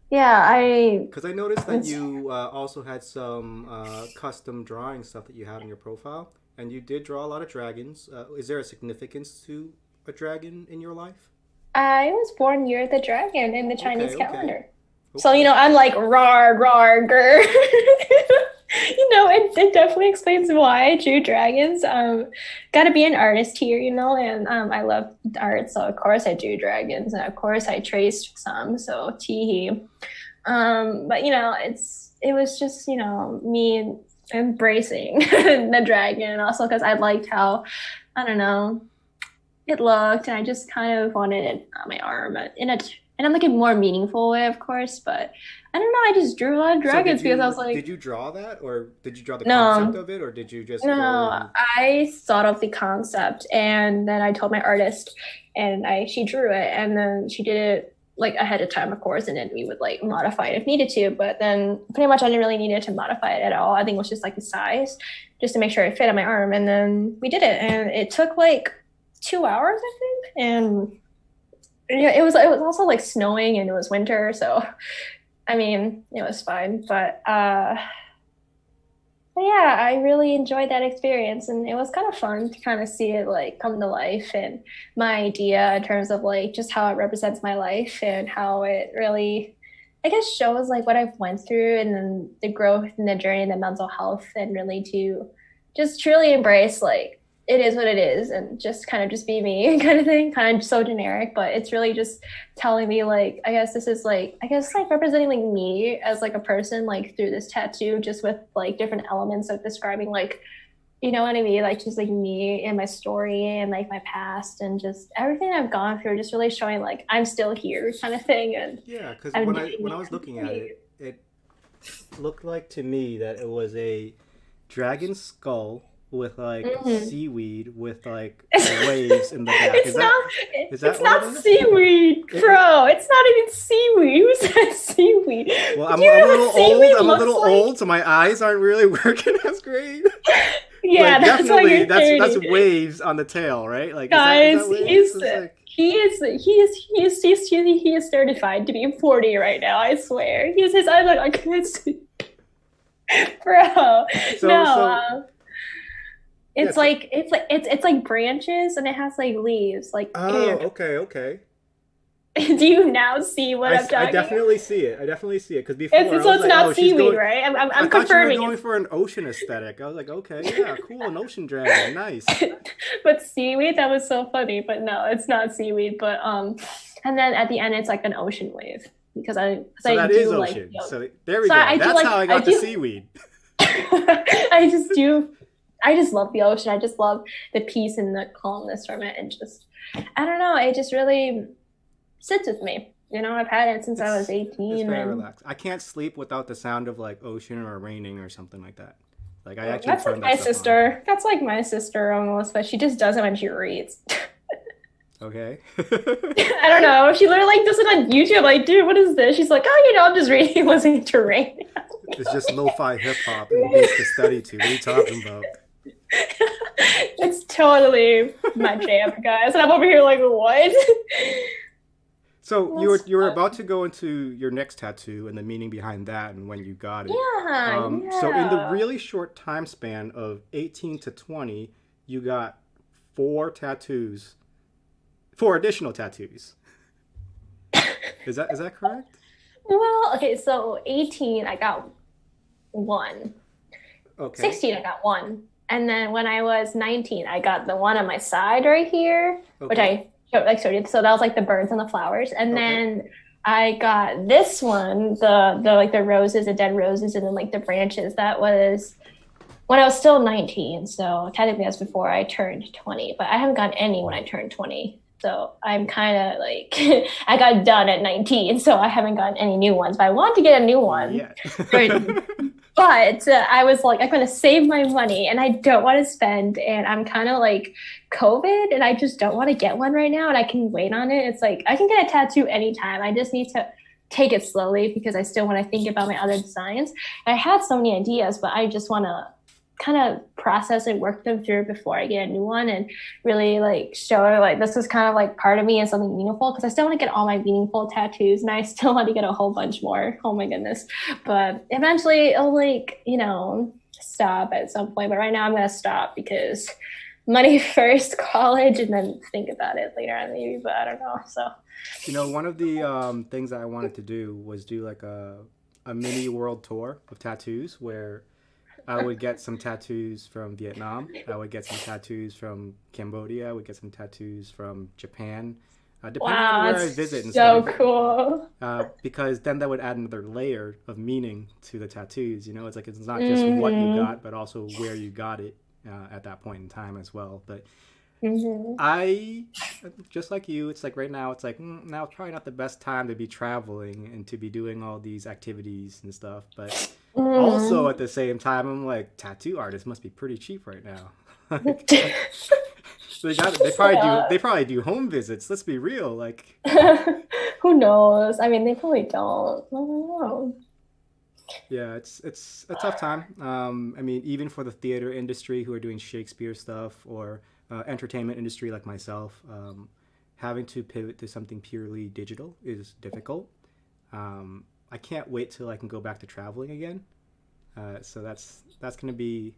yeah, Because I noticed that you also had some custom drawing stuff that you had on your profile, and you did draw a lot of dragons. Is there a significance to a dragon in your life? I was born year of the dragon in the Chinese Okay, calendar. So, okay. I'm like rar rar grr. It definitely explains why I drew dragons. Gotta be an artist here, and I love art, so of course I drew dragons, and of course I traced some, so teehee. But it was just me embracing the dragon, also because I liked how I don't know it looked, and I just kind of wanted it on my arm in a like a more meaningful way, of course. But I don't know. I just drew a lot of So dragons because I was did like, you draw that, or did you draw the concept no, of it, or did you just go no. and I thought of the concept, and then I told my artist, and she drew it, and then she did it like ahead of time, of course, and then we would like modify it if needed to. But then pretty much I didn't really need it to modify it at all. I think it was just like the size, just to make sure it fit on my arm, and then we did it, and it took like 2 hours, I think, and yeah, it was also like snowing and it was winter, so I mean it was fine. But yeah, I really enjoyed that experience, and it was kind of fun to kind of see it like come to life and my idea in terms of like just how it represents my life and how it really, I guess, shows like what I've went through and then the growth and the journey and the mental health and really to just truly embrace like it is what it is, and just kind of just be me kind of thing, kind of so generic, but it's really just telling me like, I guess this is like, I guess like representing like me as like a person like through this tattoo, just with like different elements of describing like, you know what I mean, like just like me and my story and like my past and just everything I've gone through, just really showing like I'm still here kind of thing. And Yeah, because I'm when I was looking at it, it looked like to me that it was a dragon skull with like seaweed with like waves in the back. It's not. Is that It's what not it is? seaweed, bro. It's not even seaweed. Who said seaweed? Well, Do you I'm know a what little seaweed old. I'm a looks little like? old, so my eyes aren't really working as great. Yeah, But that's why definitely, you're that's 30. waves on the tail, right? Like, is Guys, that waves? It's like, he is certified to be 40 right now. I swear. He's his eyes like I can't see, bro. so No, so yeah. it's like it's like branches and it has like leaves. Like, Oh, okay. do you now see what I'm I talking? definitely see it. Because before It's, I so was it's like, not oh, she's seaweed, going. right? I'm I thought you were confirming going it. for an ocean aesthetic. I was like, okay, yeah, cool, an ocean dragon, nice. But seaweed, that was so funny. But no, it's not seaweed. But and then at the end, it's like an ocean wave because So I that do is like. ocean. So there we So go. I do That's like how I I got the do. seaweed. I just do. I just love the ocean. I just love the peace and the calmness from it, and just I don't know. It just really sits with me. You know, I've had it since I was It's 18, very and relaxed. I can't sleep without the sound of like ocean or raining or something like that. Like I actually that's like turn my that stuff on. sister. That's like my sister almost, but she just does it when she reads. Okay. I don't know. She literally like does it on YouTube. Like, dude, what is this? She's like, oh, you know, I'm just reading, listening to rain. It's just lo-fi hip hop and beats to study to. What are you talking about? It's totally my jam, guys. And I'm over here like, what? So you were about to go into your next tattoo and the meaning behind that and when you got it. Yeah, So in the yeah. really short time span of 18 to 20, you got four additional tattoos. Is that correct? Well, okay, so 18, I got one. Okay. 16, I got one. And then when I was 19, I got the one on my side right here, which Okay. I showed you. So that was like the birds and the flowers. And Okay. then I got this one, the like the roses, the dead roses, and then like the branches. That was when I was still 19. So technically that's before I turned 20, but I haven't gotten any when I turned 20. So I'm kind of like, I got done at 19, so I haven't gotten any new ones, but I want to get a new one. Yeah. But I was like, I'm going to save my money and I don't want to spend. And I'm kind of like COVID and I just don't want to get one right now. And I can wait on it. It's like, I can get a tattoo anytime. I just need to take it slowly because I still want to think about my other designs. I have so many ideas, but I just want to kind of process and work them through before I get a new one and really like show her like this is kind of like part of me and something meaningful because I still want to get all my meaningful tattoos and I still want to get a whole bunch more. Oh my goodness. But eventually it'll like, you know, stop at some point. But right now I'm going to stop because money first, college, and then think about it later on maybe, but I don't know. So One of the things that I wanted to do was do like a mini world tour of tattoos where I would get some tattoos from Vietnam. I would get some tattoos from Cambodia. I would get some tattoos from Japan. Depending on where I visit and so stuff. cool. Because then that would add another layer of meaning to the tattoos. It's like it's not just what you got, but also where you got it at that point in time as well. But I, just like you, it's like right now, it's like now it's probably not the best time to be traveling and to be doing all these activities and stuff. But also at the same time, I'm like, tattoo artists must be pretty cheap right now. Like, so they probably do home visits. Let's be real. Like, who knows? I mean, they probably don't. I don't know. yeah, it's a tough time. I mean, even for the theater industry who are doing Shakespeare stuff or entertainment industry like myself, having to pivot to something purely digital is difficult. I can't wait till I can go back to traveling again. So that's gonna be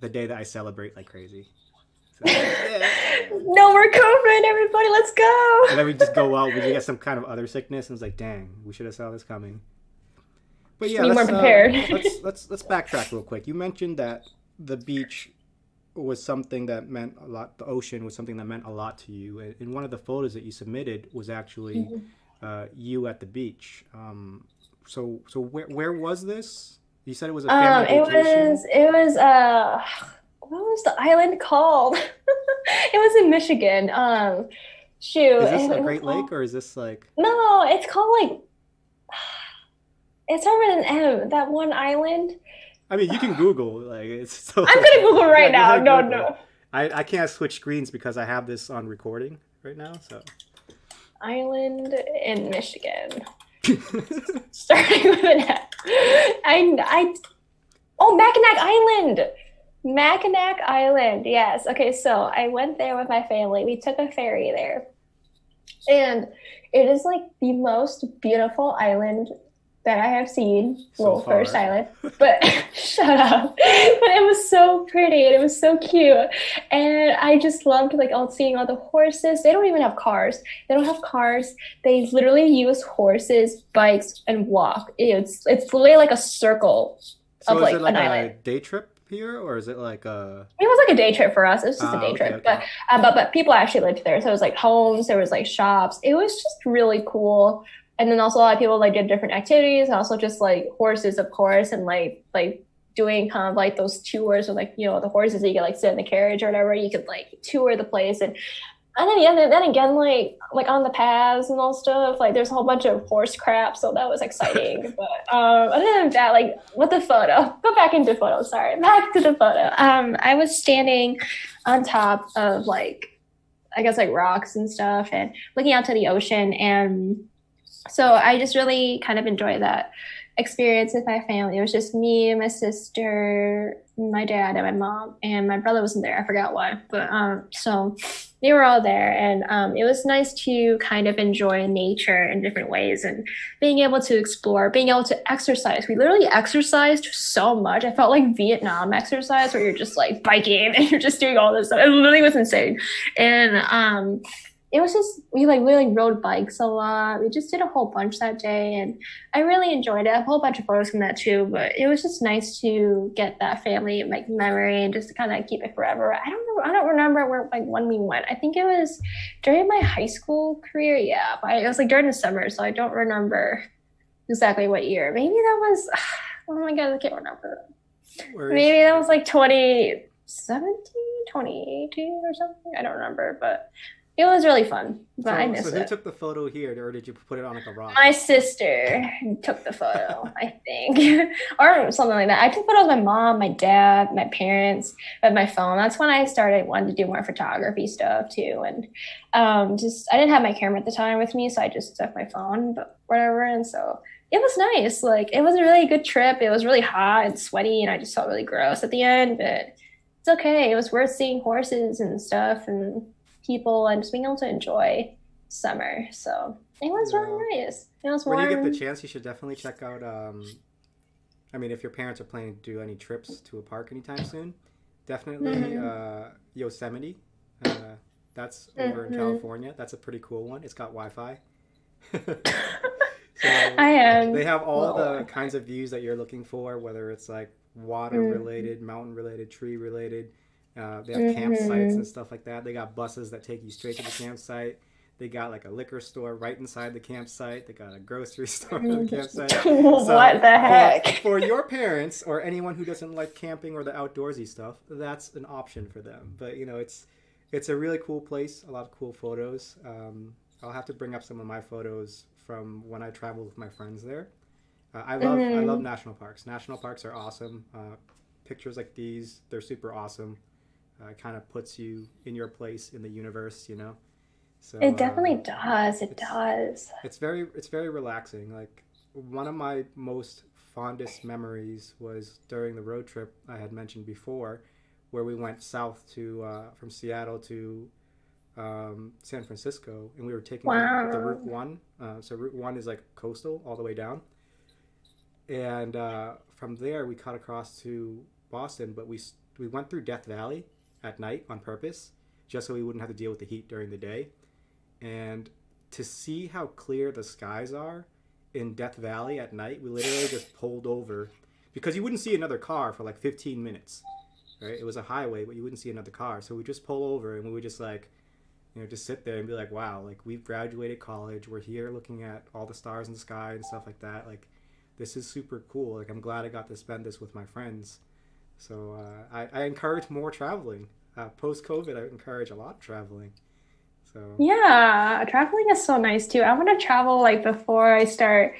the day that I celebrate like crazy. So, yeah. No more COVID, everybody, let's go. And then we just go out, we get some kind of other sickness, and it's like, dang, we should have saw this coming. But yeah, Be more prepared. let's backtrack real quick. You mentioned that the beach was something that meant a lot. The ocean was something that meant a lot to you. And one of the photos that you submitted was actually you at the beach. So where was this? You said it was a family vacation. It was what was the island called? It was in Michigan. Shoot, Is this a it was Great Lake called, or is this like? no, it's called like it's over an M, that one island. I mean, you can Google like it's so. I'm gonna Google Yeah, right go now. ahead, No, Google. no. I can't switch screens because I have this on recording right now. So. Island in Michigan. Starting with an F. Oh, Mackinac Island. Mackinac Island. Yes. Okay, so I went there with my family. We took a ferry there. And it is like the most beautiful island that I have seen. So Well, far. first island, but shut up. But it was so pretty and it was so cute. And I just loved like all seeing all the horses. They don't even have cars. They don't have cars. They literally use horses, bikes, and walk. It's literally like a circle So of is like it like an a island. day trip here, or is it like a? It was like a day trip for us. It was just a day Okay, trip, okay. but people actually lived there. So it was like homes, there was like shops. It was just really cool. And then also a lot of people like did different activities, and also just like horses, of course, and like doing kind of like those tours with like the horses that you could like sit in the carriage or whatever. You could like tour the place and then yeah, then again like on the paths and all stuff. Like there's a whole bunch of horse crap, so that was exciting. But other than that, like with the photo, go back into photo. Sorry, back to the photo. I was standing on top of like I guess like rocks and stuff, and looking out to the ocean. And so I just really kind of enjoyed that experience with my family. It was just me, my sister, my dad, and my mom, and my brother wasn't there. I forgot why, but so they were all there, and it was nice to kind of enjoy nature in different ways and being able to explore, being able to exercise. We literally exercised so much. I felt like Vietnam exercise, where you're just like biking and you're just doing all this stuff. It literally was insane, and it was just we like rode bikes a lot. We just did a whole bunch that day, and I really enjoyed it. I have a whole bunch of photos from that too, but it was just nice to get that family like memory and just to kind of keep it forever. I don't remember where like when we went. I think it was during my high school career. Yeah, but it was like during the summer, so I don't remember exactly what year. Maybe that was oh my god, I can't remember. Where is? Maybe that was like 2017, 2018 or something. I don't remember, but it was really fun. But I miss So who it. took the photo here, or did you put it on like a rock? My sister took the photo, I think, or something like that. I took photos of my mom, my dad, my parents with my phone. That's when I started wanting to do more photography stuff too. And just I didn't have my camera at the time with me, so I just took my phone, but whatever. And so it was nice. Like it was a really good trip. It was really hot and sweaty, and I just felt really gross at the end, but it's okay. It was worth seeing horses and stuff and people and just being able to enjoy summer. So it was Yeah. really nice. It was When you get the warm. chance, you should definitely check out. I mean, if your parents are planning to do any trips to a park anytime soon, definitely Yosemite. That's over in California. That's a pretty cool one. It's got Wi-Fi. So I am. they have all Well, the kinds of views that you're looking for, whether it's like water related, mountain related, tree related. They have campsites and stuff like that. They got buses that take you straight to the campsite. They got like a liquor store right inside the campsite. They got a grocery store in the campsite. what the heck? For your parents or anyone who doesn't like camping or the outdoorsy stuff, that's an option for them. But it's a really cool place. A lot of cool photos. I'll have to bring up some of my photos from when I traveled with my friends there. I love national parks. National parks are awesome. Pictures like these, they're super awesome. It kind of puts you in your place in the universe, So It definitely does. It it's does. it's very relaxing. Like one of my most fondest memories was during the road trip I had mentioned before, where we went south to from Seattle to San Francisco, and we were taking the Wow. Route One. So Route One is like coastal all the way down, and from there we cut across to Boston. But we went through Death Valley at night on purpose, just so we wouldn't have to deal with the heat during the day. And to see how clear the skies are in Death Valley at night, we literally just pulled over because you wouldn't see another car for like 15 minutes, right? It was a highway, but you wouldn't see another car. So we just pull over and we would just like, just sit there and be like, wow, like we've graduated college. We're here looking at all the stars in the sky and stuff like that. Like, this is super cool. Like, I'm glad I got to spend this with my friends. So I encourage more traveling. Post-COVID, I encourage a lot of traveling. So Yeah, traveling is so nice too. I want to travel like before I start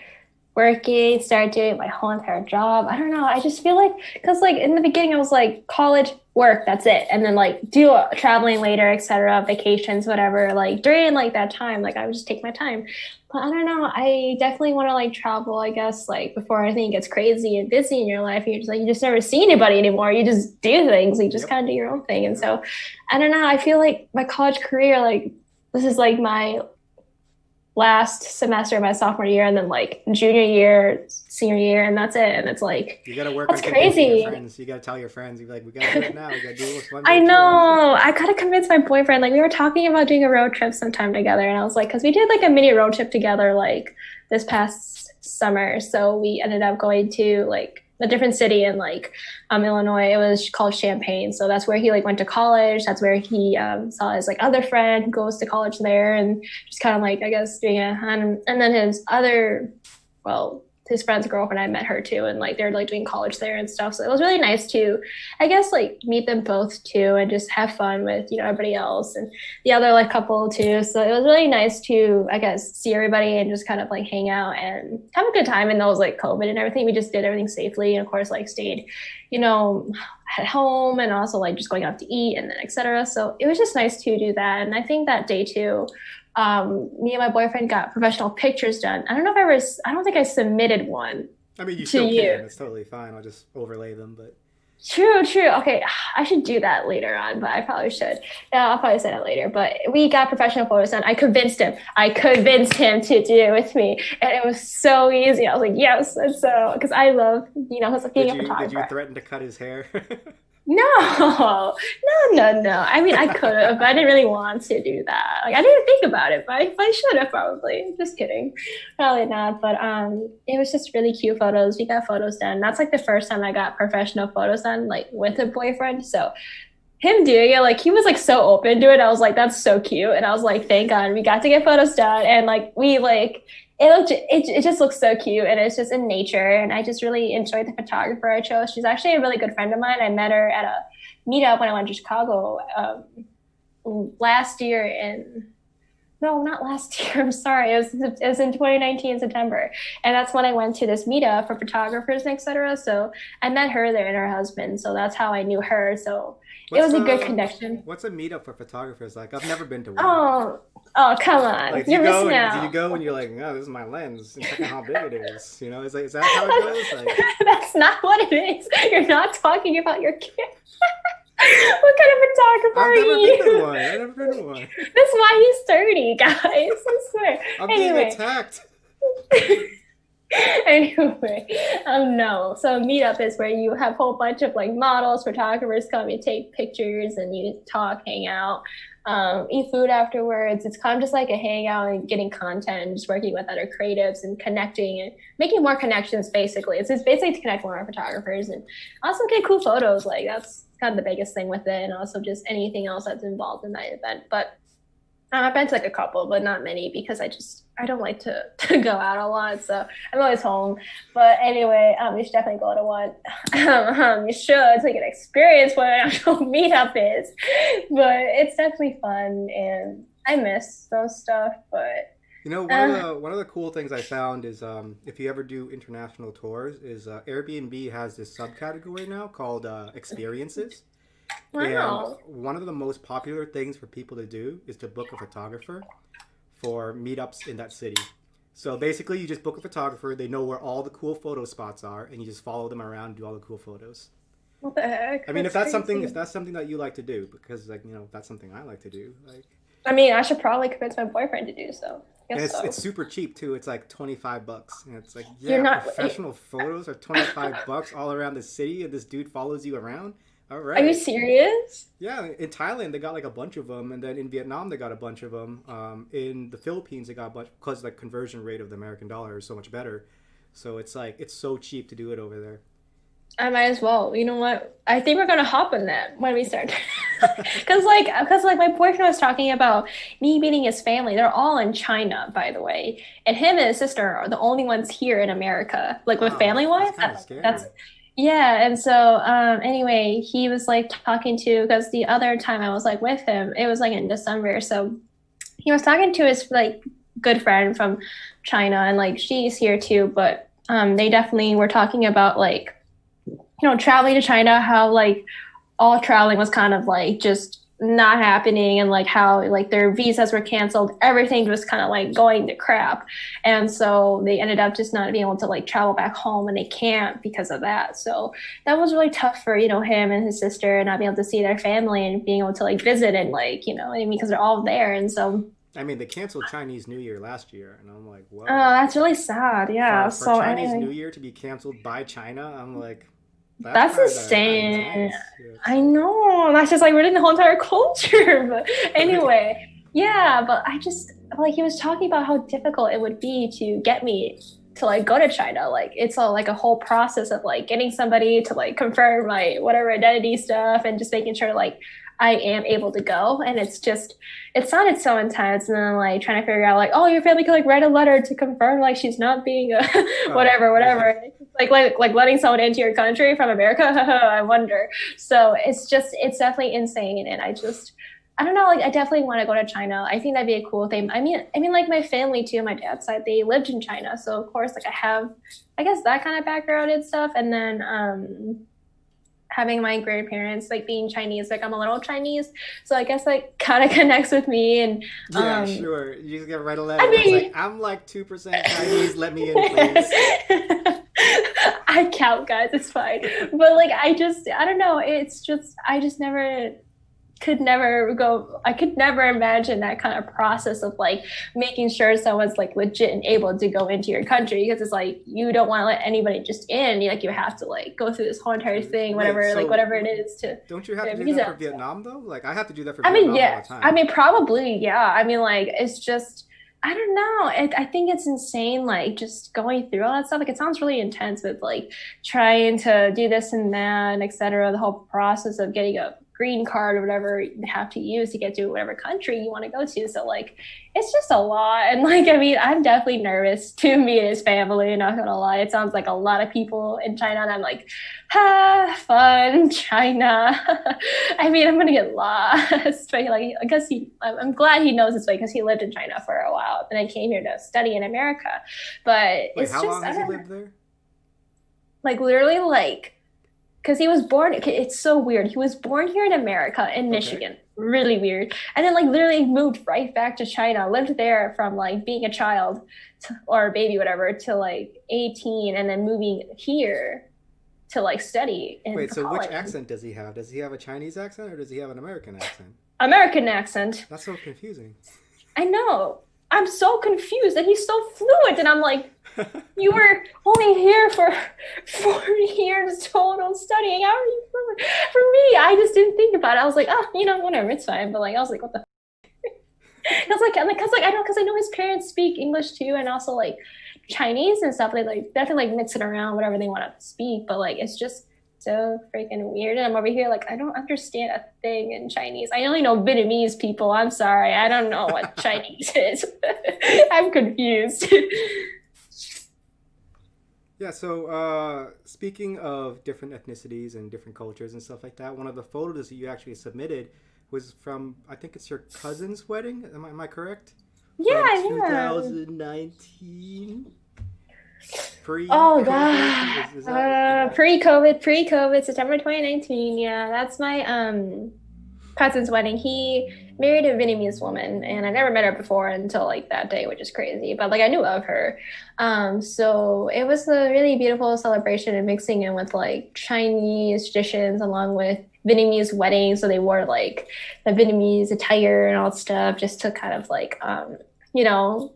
working, start doing my whole entire job. I don't know. I just feel like, because like in the beginning, I was like college, work, that's it. And then like do traveling later, etc., vacations, whatever. Like during like that time, like I would just take my time. But I don't know. I definitely want to like travel, I guess, like before everything gets crazy and busy in your life. You're just like, you just never see anybody anymore. You just do things. You just Yep. kind of do your own thing. And so I don't know. I feel like my college career, like this is like my last semester of my sophomore year, and then like junior year, senior year, and that's it. And it's like, you got to work that's on convincing your crazy. friends. You got to tell your friends. You're like, we got to do it now. We got to do this one I day trip. know. I gotta convince my boyfriend. Like we were talking about doing a road trip sometime together, and I was like, because we did like a mini road trip together like this past summer. So we ended up going to like a different city in like Illinois. It was called Champaign. So that's where he like went to college. That's where he saw his like other friend who goes to college there, and just kind of like I guess doing it. And then his other, well, his friend's girlfriend, I met her too, and like they're like doing college there and stuff. So it was really nice to, I guess, like meet them both too, and just have fun with everybody else and the other like couple too. So it was really nice to, I guess, see everybody and just kind of like hang out and have a good time. And those like COVID and everything, we just did everything safely, and of course like stayed, at home, and also like just going out to eat and then etc. So it was just nice to do that. And I think that day too, me and my boyfriend got professional pictures done. I don't think I submitted one I mean, you to still you. can. It's totally fine. I'll just overlay them. But True. Okay, I should do that later on, but I probably should. Yeah, I'll probably say that later. But we got professional photos done. I convinced him to do it with me, and it was so easy. I was like, yes. And so, because I love, being a did you photographer. threaten to cut his hair? No, no. I mean, I could have, but I didn't really want to do that. Like, I didn't think about it, but I should have probably. Just kidding. Probably not. But it was just really cute photos. We got photos done. That's like the first time I got professional photos done, like with a boyfriend. So him doing it, like he was like so open to it. I was like, that's so cute. And I was like, thank God we got to get photos done. And like we like it just looks so cute, and it's just in nature, and I just really enjoyed the photographer I chose. She's actually a really good friend of mine. I met her at a meetup when I went to Chicago last year in no, not last year. I'm sorry. It was in 2019 September, and that's when I went to this meetup for photographers and etc. So I met her there and her husband. So that's how I knew her. So it was a good connection. What's a meetup for photographers like? I've never been to one. Oh, come on. Like, You're missing out. do you go and you're like, no, this is my lens. And check out how big it is. Is that how it goes? Like, That's not what it is. You're not talking about your kid. What kind of photographer are you? I've never been to one. That's why he's 30, guys. I swear. I'm being attacked. Anyway, no. So meetup is where you have a whole bunch of like models, photographers come, you take pictures, and you talk, hang out, eat food afterwards. It's kind of just like a hangout and getting content and just working with other creatives and connecting and making more connections. Basically, it's basically to connect more photographers and also get cool photos. Like that's kind of the biggest thing with it, and also just anything else that's involved in that event. But I've been to like a couple, but not many because I don't like to go out a lot, so I'm always home. But anyway, you should definitely go to one. You should, so you can experience what an actual meetup is. But it's definitely fun, and I miss those stuff. But one of the cool things I found is if you ever do international tours, is Airbnb has this subcategory now called experiences. wow, And one of the most popular things for people to do is to book a photographer for meetups in that city. So basically, you just book a photographer. They know where all the cool photo spots are, and you just follow them around and do all the cool photos. what the heck? I mean, if that's crazy. something that you like to do, because that's something I like to do. Like, I mean, I should probably convince my boyfriend to do so. and Guess so. it's super cheap too. It's like $25, and it's like You're not- professional photos are $25 all around the city, and this dude follows you around. All right. Are you serious? Yeah, in Thailand they got like a bunch of them, and then in Vietnam they got a bunch of them. In the Philippines they got a bunch because the conversion rate of the American dollar is so much better. So it's like it's so cheap to do it over there. I might as well. You know what? I think we're gonna hop on that when we start. Because like my boyfriend was talking about me meeting his family. They're all in China, by the way, and him and his sister are the only ones here in America. Like with Wow, family that's wise, kind of that's scary. yeah. And so anyway, he was like talking to because the other time I was like with him, it was like in December. So he was talking to his like good friend from China, and like she's here too, but they definitely were talking about like traveling to China, how like all traveling was kind of like just not happening and like how like their visas were canceled, everything was kind of like going to crap. And so they ended up just not being able to like travel back home and they can't because of that. So that was really tough for, him and his sister and not being able to see their family and being able to like visit and like, what I mean, because they're all there. And so I mean, they canceled Chinese New Year last year, and I'm like, oh, whoa. that's really sad. Yeah. For So Chinese New anyway, Year to be canceled by China, I'm like, that's that's kind of insane. intense. Yeah, I know. That's just like ruining the whole entire culture. But anyway, yeah, but I just like he was talking about how difficult it would be to get me to like go to China. Like it's all like a whole process of like getting somebody to like confirm my whatever identity stuff and just making sure like I am able to go. And it's just it sounded so intense. And then like trying to figure out like, oh, your family could like write a letter to confirm like she's not being a oh, whatever, yeah. whatever. Like letting someone into your country from America. I wonder. So it's definitely insane. And I don't know, like I definitely want to go to China. I think that'd be a cool thing. I mean like my family too, my dad's side, they lived in China. So of course like I have I guess that kind of background and stuff. And then having my grandparents like being Chinese, like I'm a little Chinese. So I guess like kind of connects with me and Yeah, um sure. You just gotta write a I letter that's like, mean I'm like 2% Chinese, let me in, please. I count, guys. It's fine. But like, I don't know. It's just, I just never could never go. I could never imagine that kind of process of like making sure someone's like legit and able to go into your country because it's like you don't want to let anybody just in. You have to like go through this whole entire thing, Wait, whatever, like so whatever it is to don't you have get to a do that visa for and stuff. Vietnam though? Like, I have to do that for I mean, Vietnam all yeah. the I time. mean, probably, yeah. I mean, like, it's just, I don't know. I think it's insane, like, just going through all that stuff. Like, it sounds really intense with, like, trying to do this and that, and et cetera. The whole process of getting a green card or whatever you have to use to get to whatever country you want to go to. So, like, it's just a lot. And, like, I mean, I'm definitely nervous to meet his family, not gonna lie. It sounds like a lot of people in China, and I'm like, fun, China. I mean, I'm gonna get lost. But like, I guess I'm glad he knows this way because he lived in China for a while, and then came here to study in America. But Wait, it's how just, long I has he don't know, lived there? like literally, like, because he was born. It's so weird. He was born here in America in Okay. Michigan. Really weird. And then like literally moved right back to China. Lived there from like being a child or a baby, whatever, to like 18, and then moving here to like study in Wait, for so which college. accent does he have? Does he have a Chinese accent or does he have an American accent? American accent. That's so confusing. I know. I'm so confused and he's so fluent. And I'm like, you were only here for 4 years total studying. How are you fluent? For me, I just didn't think about it. I was like, oh, whatever, it's fine. But like, I was like, what the? Because I know his parents speak English too, and also like Chinese and stuff. They like definitely like mix it around, whatever they want to speak. But like, it's just so freaking weird. And I'm over here like, I don't understand a thing in Chinese. I only know Vietnamese people. I'm sorry, I don't know what Chinese is. I'm confused. Yeah, so speaking of different ethnicities and different cultures and stuff like that, one of the photos that you actually submitted was from, I think it's your cousin's wedding. Am I correct? From Yeah, yeah. 2019? Oh Pre-COVID? God. Is that? Pre-COVID, September 2019. Yeah, that's my cousin's wedding. He married a Vietnamese woman, and I never met her before until like that day, which is crazy. But like I knew of her. So it was a really beautiful celebration and mixing in with like Chinese traditions along with Vietnamese weddings. So they wore like the Vietnamese attire and all that stuff just to kind of like you know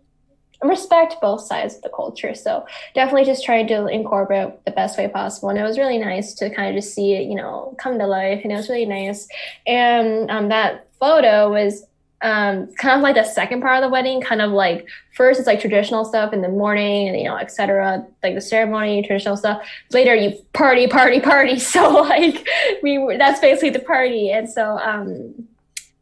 respect both sides of the culture. So definitely just trying to incorporate the best way possible. And it was really nice to kind of just see it, come to life. And it was really nice. And that photo was kind of like the second part of the wedding, kind of like first it's like traditional stuff in the morning and etc. Like the ceremony, traditional stuff. Later you party, party, party. So like that's basically the party. And so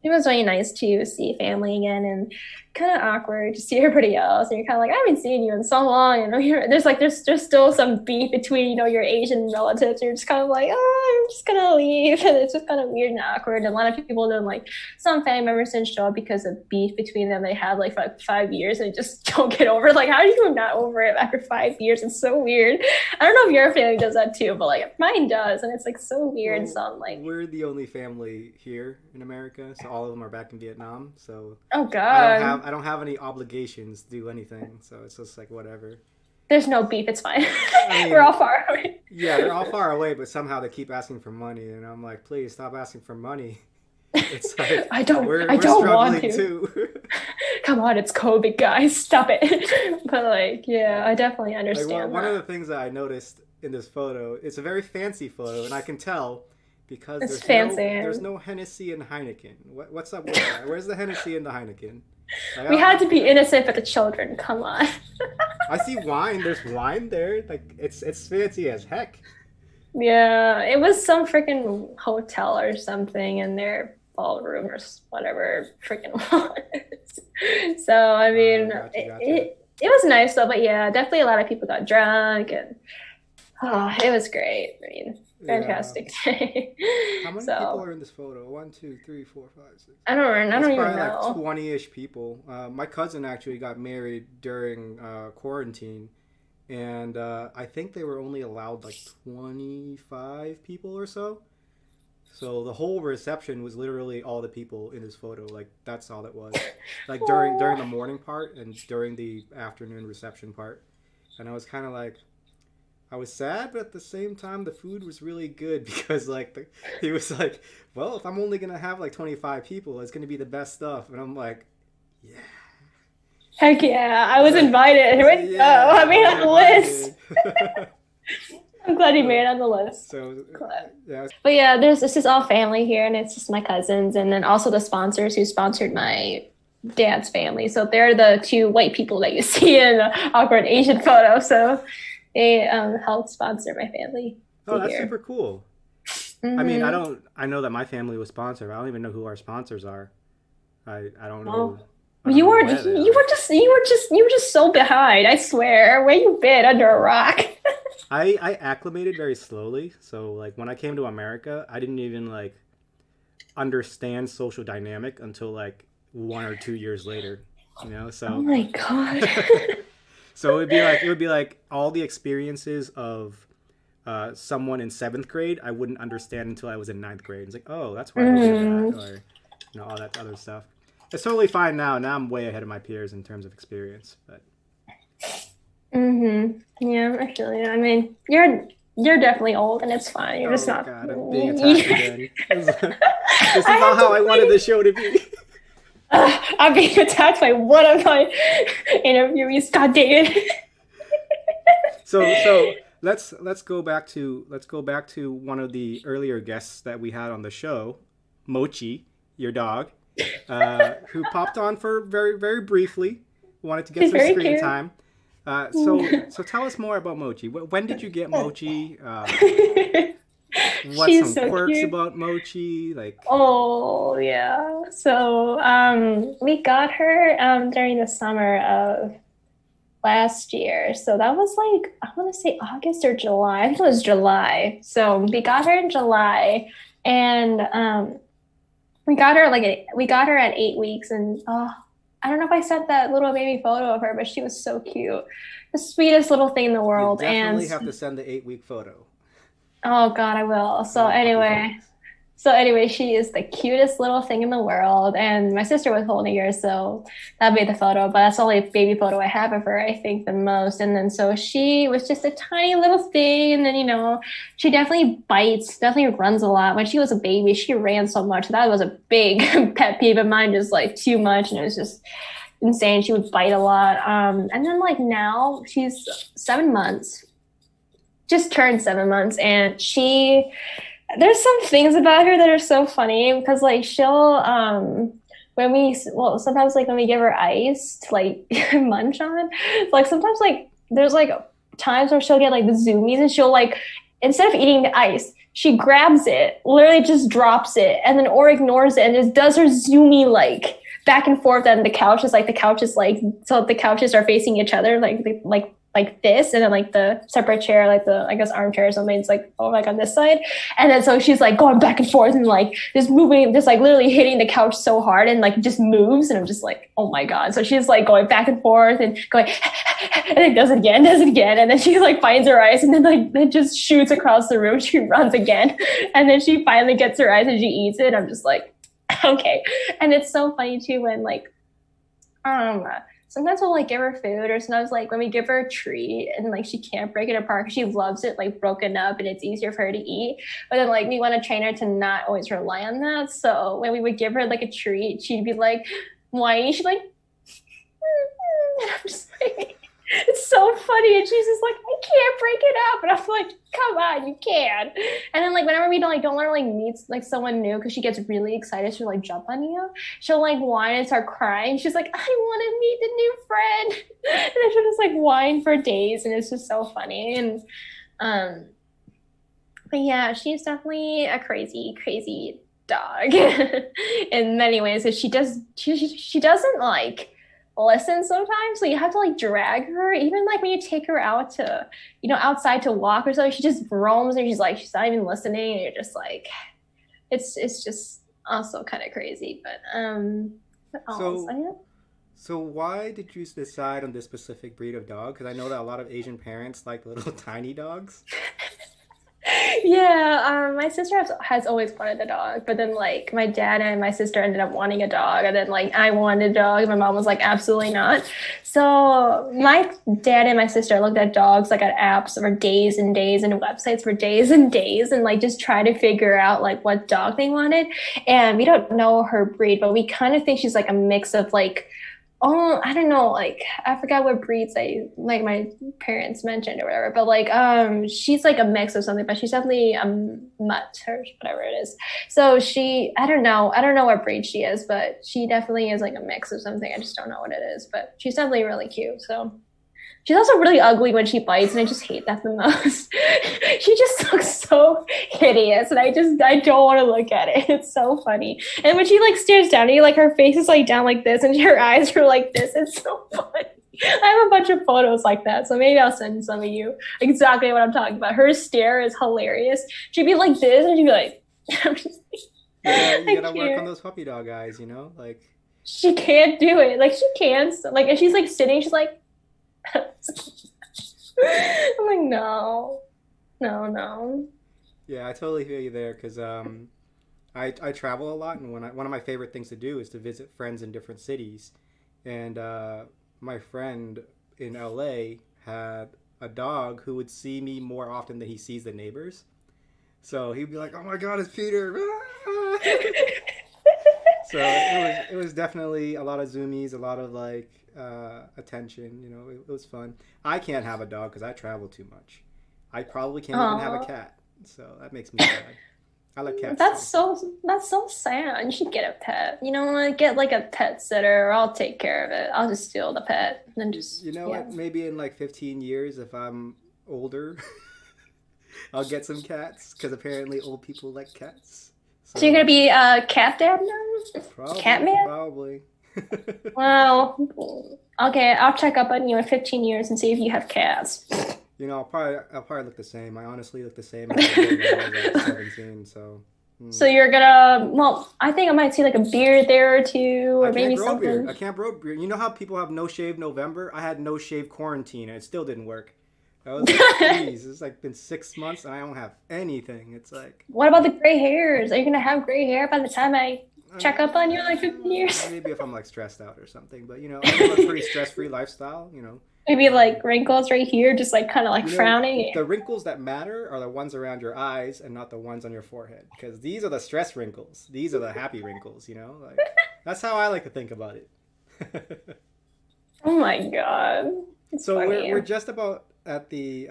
it was really nice to see family again and kind of awkward to see everybody else. And you're kind of like, I haven't seen you in so long. There's still some beef between, your Asian relatives. You're just kind of like, oh, I'm just going to leave. And it's just kind of weird and awkward. And a lot of people don't some family members didn't show up because of beef between them. They had like 5 years and just don't get over it. Like, how are you not over it after 5 years? It's so weird. I don't know if your family does that too, but like mine does. And it's like so weird. Well, so I'm like, we're the only family here in America. So all of them are back in Vietnam. So oh God. I don't have any obligations to do anything, so it's just like whatever. There's no beef, it's fine. I mean, we're all far away. Yeah, they're all far away, but somehow they keep asking for money, and I'm like, please stop asking for money. It's like I don't we're want to. Too. Come on, it's COVID, guys. Stop it. But like, yeah, I definitely understand. Like, one of the things that I noticed in this photo, it's a very fancy photo, and I can tell because there's no Hennessy and Heineken. What's up with that? Where's the Hennessy and the Heineken? Like, we had to be innocent for the children. Come on. I see wine. There's wine there. Like it's fancy as heck. Yeah, it was some freaking hotel or something in their ballroom or whatever freaking was. So I mean, gotcha. It was nice though. But yeah, definitely a lot of people got drunk and it was great. I mean, fantastic day. How many people are in this photo? 1, 2, 3, 4, 5, 6. I don't even know. Like 20-ish people. My cousin actually got married during quarantine, and I think they were only allowed like 25 people or so. So the whole reception was literally all the people in this photo. Like that's all it was. Like during the morning part and during the afternoon reception part, and I was kind of like. I was sad, but at the same time, the food was really good because, like, he was like, well, if I'm only going to have, like, 25 people, it's going to be the best stuff. And I'm like, yeah. Heck yeah. I was invited. Here we go. I made on the list. I'm glad you made it on the list. So, yeah. But yeah, this is all family here, and it's just my cousins, and then also the sponsors who sponsored my dad's family. So they're the 2 white people that you see in the awkward Asian photo. So... they helped sponsor my family. Oh, that's super cool. Mm-hmm. I mean, I know that my family was sponsored. I don't even know who our sponsors are. I don't know. You were just so behind. I swear. Where you been under a rock? I acclimated very slowly. So like when I came to America, I didn't even like understand social dynamic until like 1 or 2 years later. So. Oh my God. So it would be like all the experiences of someone in 7th grade I wouldn't understand until I was in 9th grade. It's like, oh, that's why I did that, or all that other stuff. It's totally fine now. Now I'm way ahead of my peers in terms of experience. But yeah, I feel you. I mean, you're definitely old, and it's fine. You're just not. God, I'm being attacked again. This is not how I wanted the show to be. I'm being attacked by one of my interviewees. God dang it. So let's go back to one of the earlier guests that we had on the show, Mochi, your dog, who popped on for very, very briefly. Wanted to get some screen time. So tell us more about Mochi. When did you get Mochi? What's She's some so quirks cute. about Mochi? Like, oh yeah. So we got her during the summer of last year. So that was like, I want to say August or July. I think it was July. So we got her in July, and we got her at 8 weeks, and I don't know if I sent that little baby photo of her, but she was so cute. The sweetest little thing in the world. you definitely have to send the 8-week photo. Oh God, I will. So anyway, she is the cutest little thing in the world, and my sister was holding her, so that made the photo. But that's the only baby photo I have of her, I think, the most. And then so she was just a tiny little thing, and then she definitely bites, definitely runs a lot. When she was a baby, she ran so much. That was a big pet peeve of mine, just like too much, and it was just insane. She would bite a lot. And then like now she's 7 months. Just turned 7 months, and there's some things about her that are so funny because like she'll sometimes like when we give her ice to like munch on, like sometimes like there's like times where she'll get like the zoomies and she'll like instead of eating the ice, she grabs it, literally just drops it, and then or ignores it and just does her zoomie like back and forth. And the couch is like so the couches are facing each other like this, and then like the separate chair, like the I guess armchair or something, it's like oh like on this side, and then so she's like going back and forth and like just moving, just like literally hitting the couch so hard and like just moves, and I'm just like oh my god. So she's like going back and forth and going and then does it again, and then she like finds her ice and then like it just shoots across the room. She runs again, and then she finally gets her ice and she eats it. I'm just like okay. And it's so funny too when like sometimes we'll like give her food, or sometimes like when we give her a treat and like she can't break it apart because she loves it like broken up and it's easier for her to eat. But then like we want to train her to not always rely on that. So when we would give her like a treat, she'd be like whiny. She'd like, and I'm just like, it's so funny. And she's just like, I can't break it up. And I'm like, come on, you can. And then like whenever we don't want to like meet like someone new, because she gets really excited, she'll like jump on you. She'll like whine and start crying. She's like, I want to meet the new friend. And then she'll just like whine for days, and it's just so funny. And but yeah, she's definitely a crazy dog in many ways. Because she doesn't like listen sometimes, so you have to like drag her. Even like when you take her out to outside to walk or something, she just roams and she's not even listening, and you're just like it's just also kind of crazy. But so why did you decide on this specific breed of dog? Because I know that a lot of Asian parents like little tiny dogs. Yeah, my sister has always wanted a dog, but then like my dad and my sister ended up wanting a dog, and then like I wanted a dog, and my mom was like, absolutely not. So my dad and my sister looked at dogs like at apps for days and days and websites for days and days, and like just try to figure out like what dog they wanted. And we don't know her breed, but we kind of think she's like a mix of like, oh, I don't know, like I forgot what breeds my parents mentioned or whatever, but like she's like a mix of something, but she's definitely a mutt or whatever it is. So I don't know what breed she is, but she definitely is like a mix of something. I just don't know what it is, but she's definitely really cute. So she's also really ugly when she bites, and I just hate that the most. She just looks so hideous, and I don't want to look at it. It's so funny. And when she like stares down at you, like her face is like down like this, and her eyes are like this. It's so funny. I have a bunch of photos like that, so maybe I'll send some of you exactly what I'm talking about. Her stare is hilarious. She'd be like this, and she'd be like, I'm just like, You gotta work on those puppy dog eyes, like she can't do it. Like she can't. Like if she's like sitting, she's like. I'm like, no. Yeah, I totally feel you there, because I travel a lot, and one of my favorite things to do is to visit friends in different cities. And my friend in LA had a dog who would see me more often than he sees the neighbors. So he'd be like, oh my god, it's Peter. So it was definitely a lot of zoomies, a lot of like attention. It was fun. I can't have a dog because I travel too much. I probably can't even have a cat, so that makes me sad. I like cats. That's so sad. You should get a pet. Get like a pet sitter, or I'll take care of it. I'll just steal the pet and then just. What? Maybe in like 15 years, if I'm older, I'll get some cats, because apparently old people like cats. So you're gonna be a cat dad now? Probably, cat man? Probably. Well, okay. I'll check up on you in 15 years and see if you have cats. I'll probably look the same. I honestly look the same as I did when I was like 17. So. So you're gonna. Well, I think I might see like a beard there or two, or maybe something. I can't grow a beard. You know how people have no shave November? I had no shave quarantine, and it still didn't work. I was like, geez, it's like been 6 months and I don't have anything. It's like. What about the gray hairs? Are you gonna have gray hair by the time I check up on you in like 15 years? Maybe if I'm like stressed out or something, but I live a pretty stress-free lifestyle. Maybe like wrinkles right here, just like kind of like frowning. The wrinkles that matter are the ones around your eyes and not the ones on your forehead, because these are the stress wrinkles. These are the happy wrinkles. Like that's how I like to think about it. Oh my god! So we're just about at the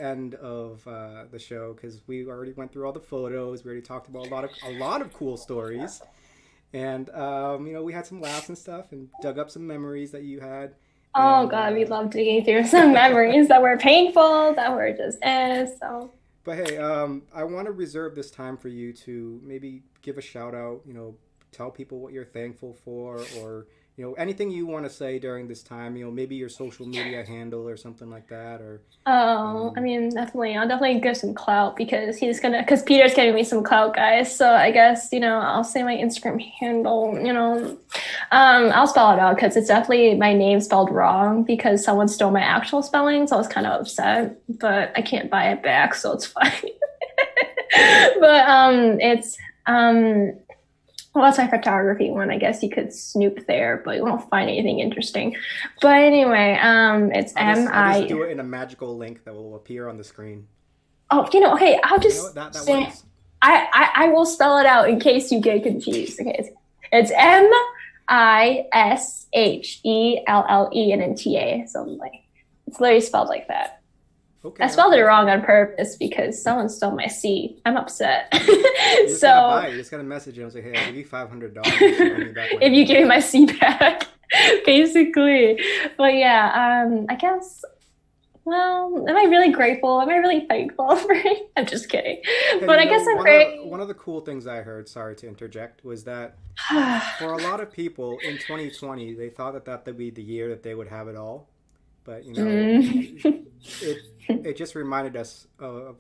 end of the show, because we already went through all the photos. We already talked about a lot of cool stories, And we had some laughs and stuff, and dug up some memories that you had. Oh And God, we love digging through some memories that were painful, that were just so. but hey, I want to reserve this time for you to maybe give a shout out. Tell people what you're thankful for, or anything you want to say during this time. Maybe your social media handle or something like that, or. Oh, I mean, definitely. I'll definitely give some clout because because Peter's giving me some clout, guys. So I guess, I'll say my Instagram handle, I'll spell it out because it's definitely my name spelled wrong because someone stole my actual spelling. So I was kind of upset, but I can't buy it back. So it's fine. But, it's, well, that's my photography one. I guess you could snoop there, but you won't find anything interesting. But anyway, it's I'll just do it in a magical link that will appear on the screen. Oh, okay, I'll just That say, works. I will spell it out in case you get confused. Okay, it's Mishellene, so it's literally spelled like that. Okay. I spelled it wrong on purpose because someone stole my C. I'm upset. You just gotta buy it. You just gotta message him and say, "Hey, I'll give you $500 if you give me my C back," basically. But yeah, I guess. Well, am I really grateful? Am I really thankful for it? I'm just kidding. Hey, but I guess I'm very. One of the cool things I heard, sorry to interject, was that for a lot of people in 2020, they thought that would be the year that they would have it all. But it just reminded us to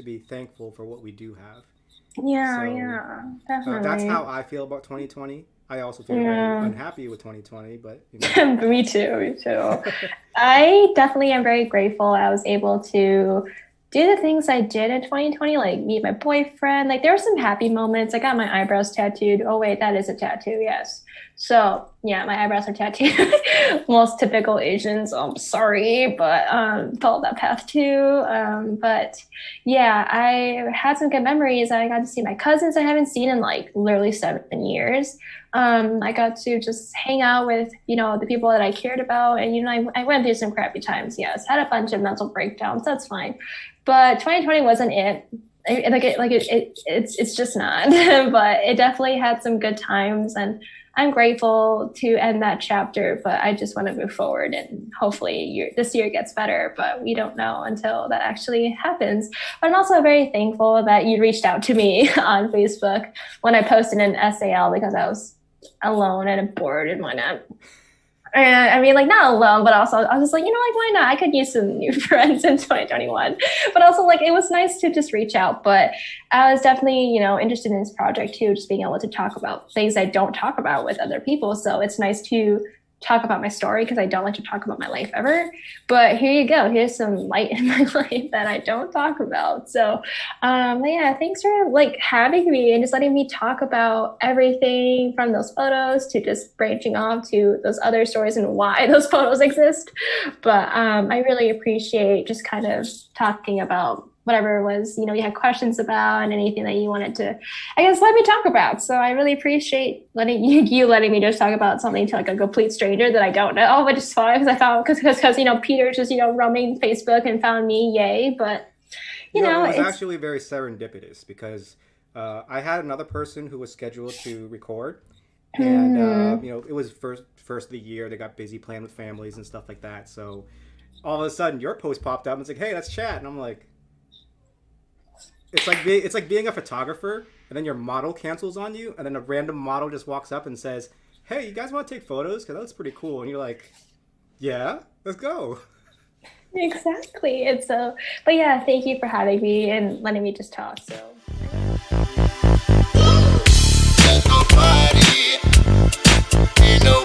be thankful for what we do have. Yeah, definitely. That's how I feel about 2020. I also feel very unhappy with 2020, but Me too. I definitely am very grateful I was able to do the things I did in 2020, like meet my boyfriend. Like there were some happy moments. I got my eyebrows tattooed. Oh wait, that is a tattoo, yes. So yeah, my eyebrows are tattooed. Most typical Asians. I'm sorry, but followed that path too. But yeah, I had some good memories. I got to see my cousins I haven't seen in like literally 7 years. I got to just hang out with, the people that I cared about. And, I went through some crappy times. Yes. Had a bunch of mental breakdowns. That's fine. But 2020 wasn't it. It's just not, but it definitely had some good times and I'm grateful to end that chapter, but I just want to move forward and hopefully this year gets better, but we don't know until that actually happens. But I'm also very thankful that you reached out to me on Facebook when I posted an SAL because I was alone and bored and whatnot. And I mean, not alone, but also I was just why not? I could use some new friends in 2021. But also, it was nice to just reach out. But I was definitely, interested in this project too, just being able to talk about things I don't talk about with other people. So it's nice to talk about my story because I don't like to talk about my life ever. But here you go. Here's some light in my life that I don't talk about. So, yeah, thanks for having me and just letting me talk about everything from those photos to just branching off to those other stories and why those photos exist. But I really appreciate just kind of talking about whatever it was, you had questions about and anything that you wanted to, I guess, let me talk about. So I really appreciate letting me just talk about something to a complete stranger that I don't know, but it's fine because Peter just, roaming Facebook and found me, yay. But, it was actually very serendipitous because I had another person who was scheduled to record and, it was first of the year. They got busy playing with families and stuff like that. So all of a sudden your post popped up and it's like, hey, let's chat. And I'm like, it's like being a photographer and then your model cancels on you and then a random model just walks up and says, hey, you guys want to take photos? Because that looks pretty cool. And you're like, yeah, let's go. Exactly. And so, but yeah, thank you for having me and letting me just talk. So. Let's go party. Ain't no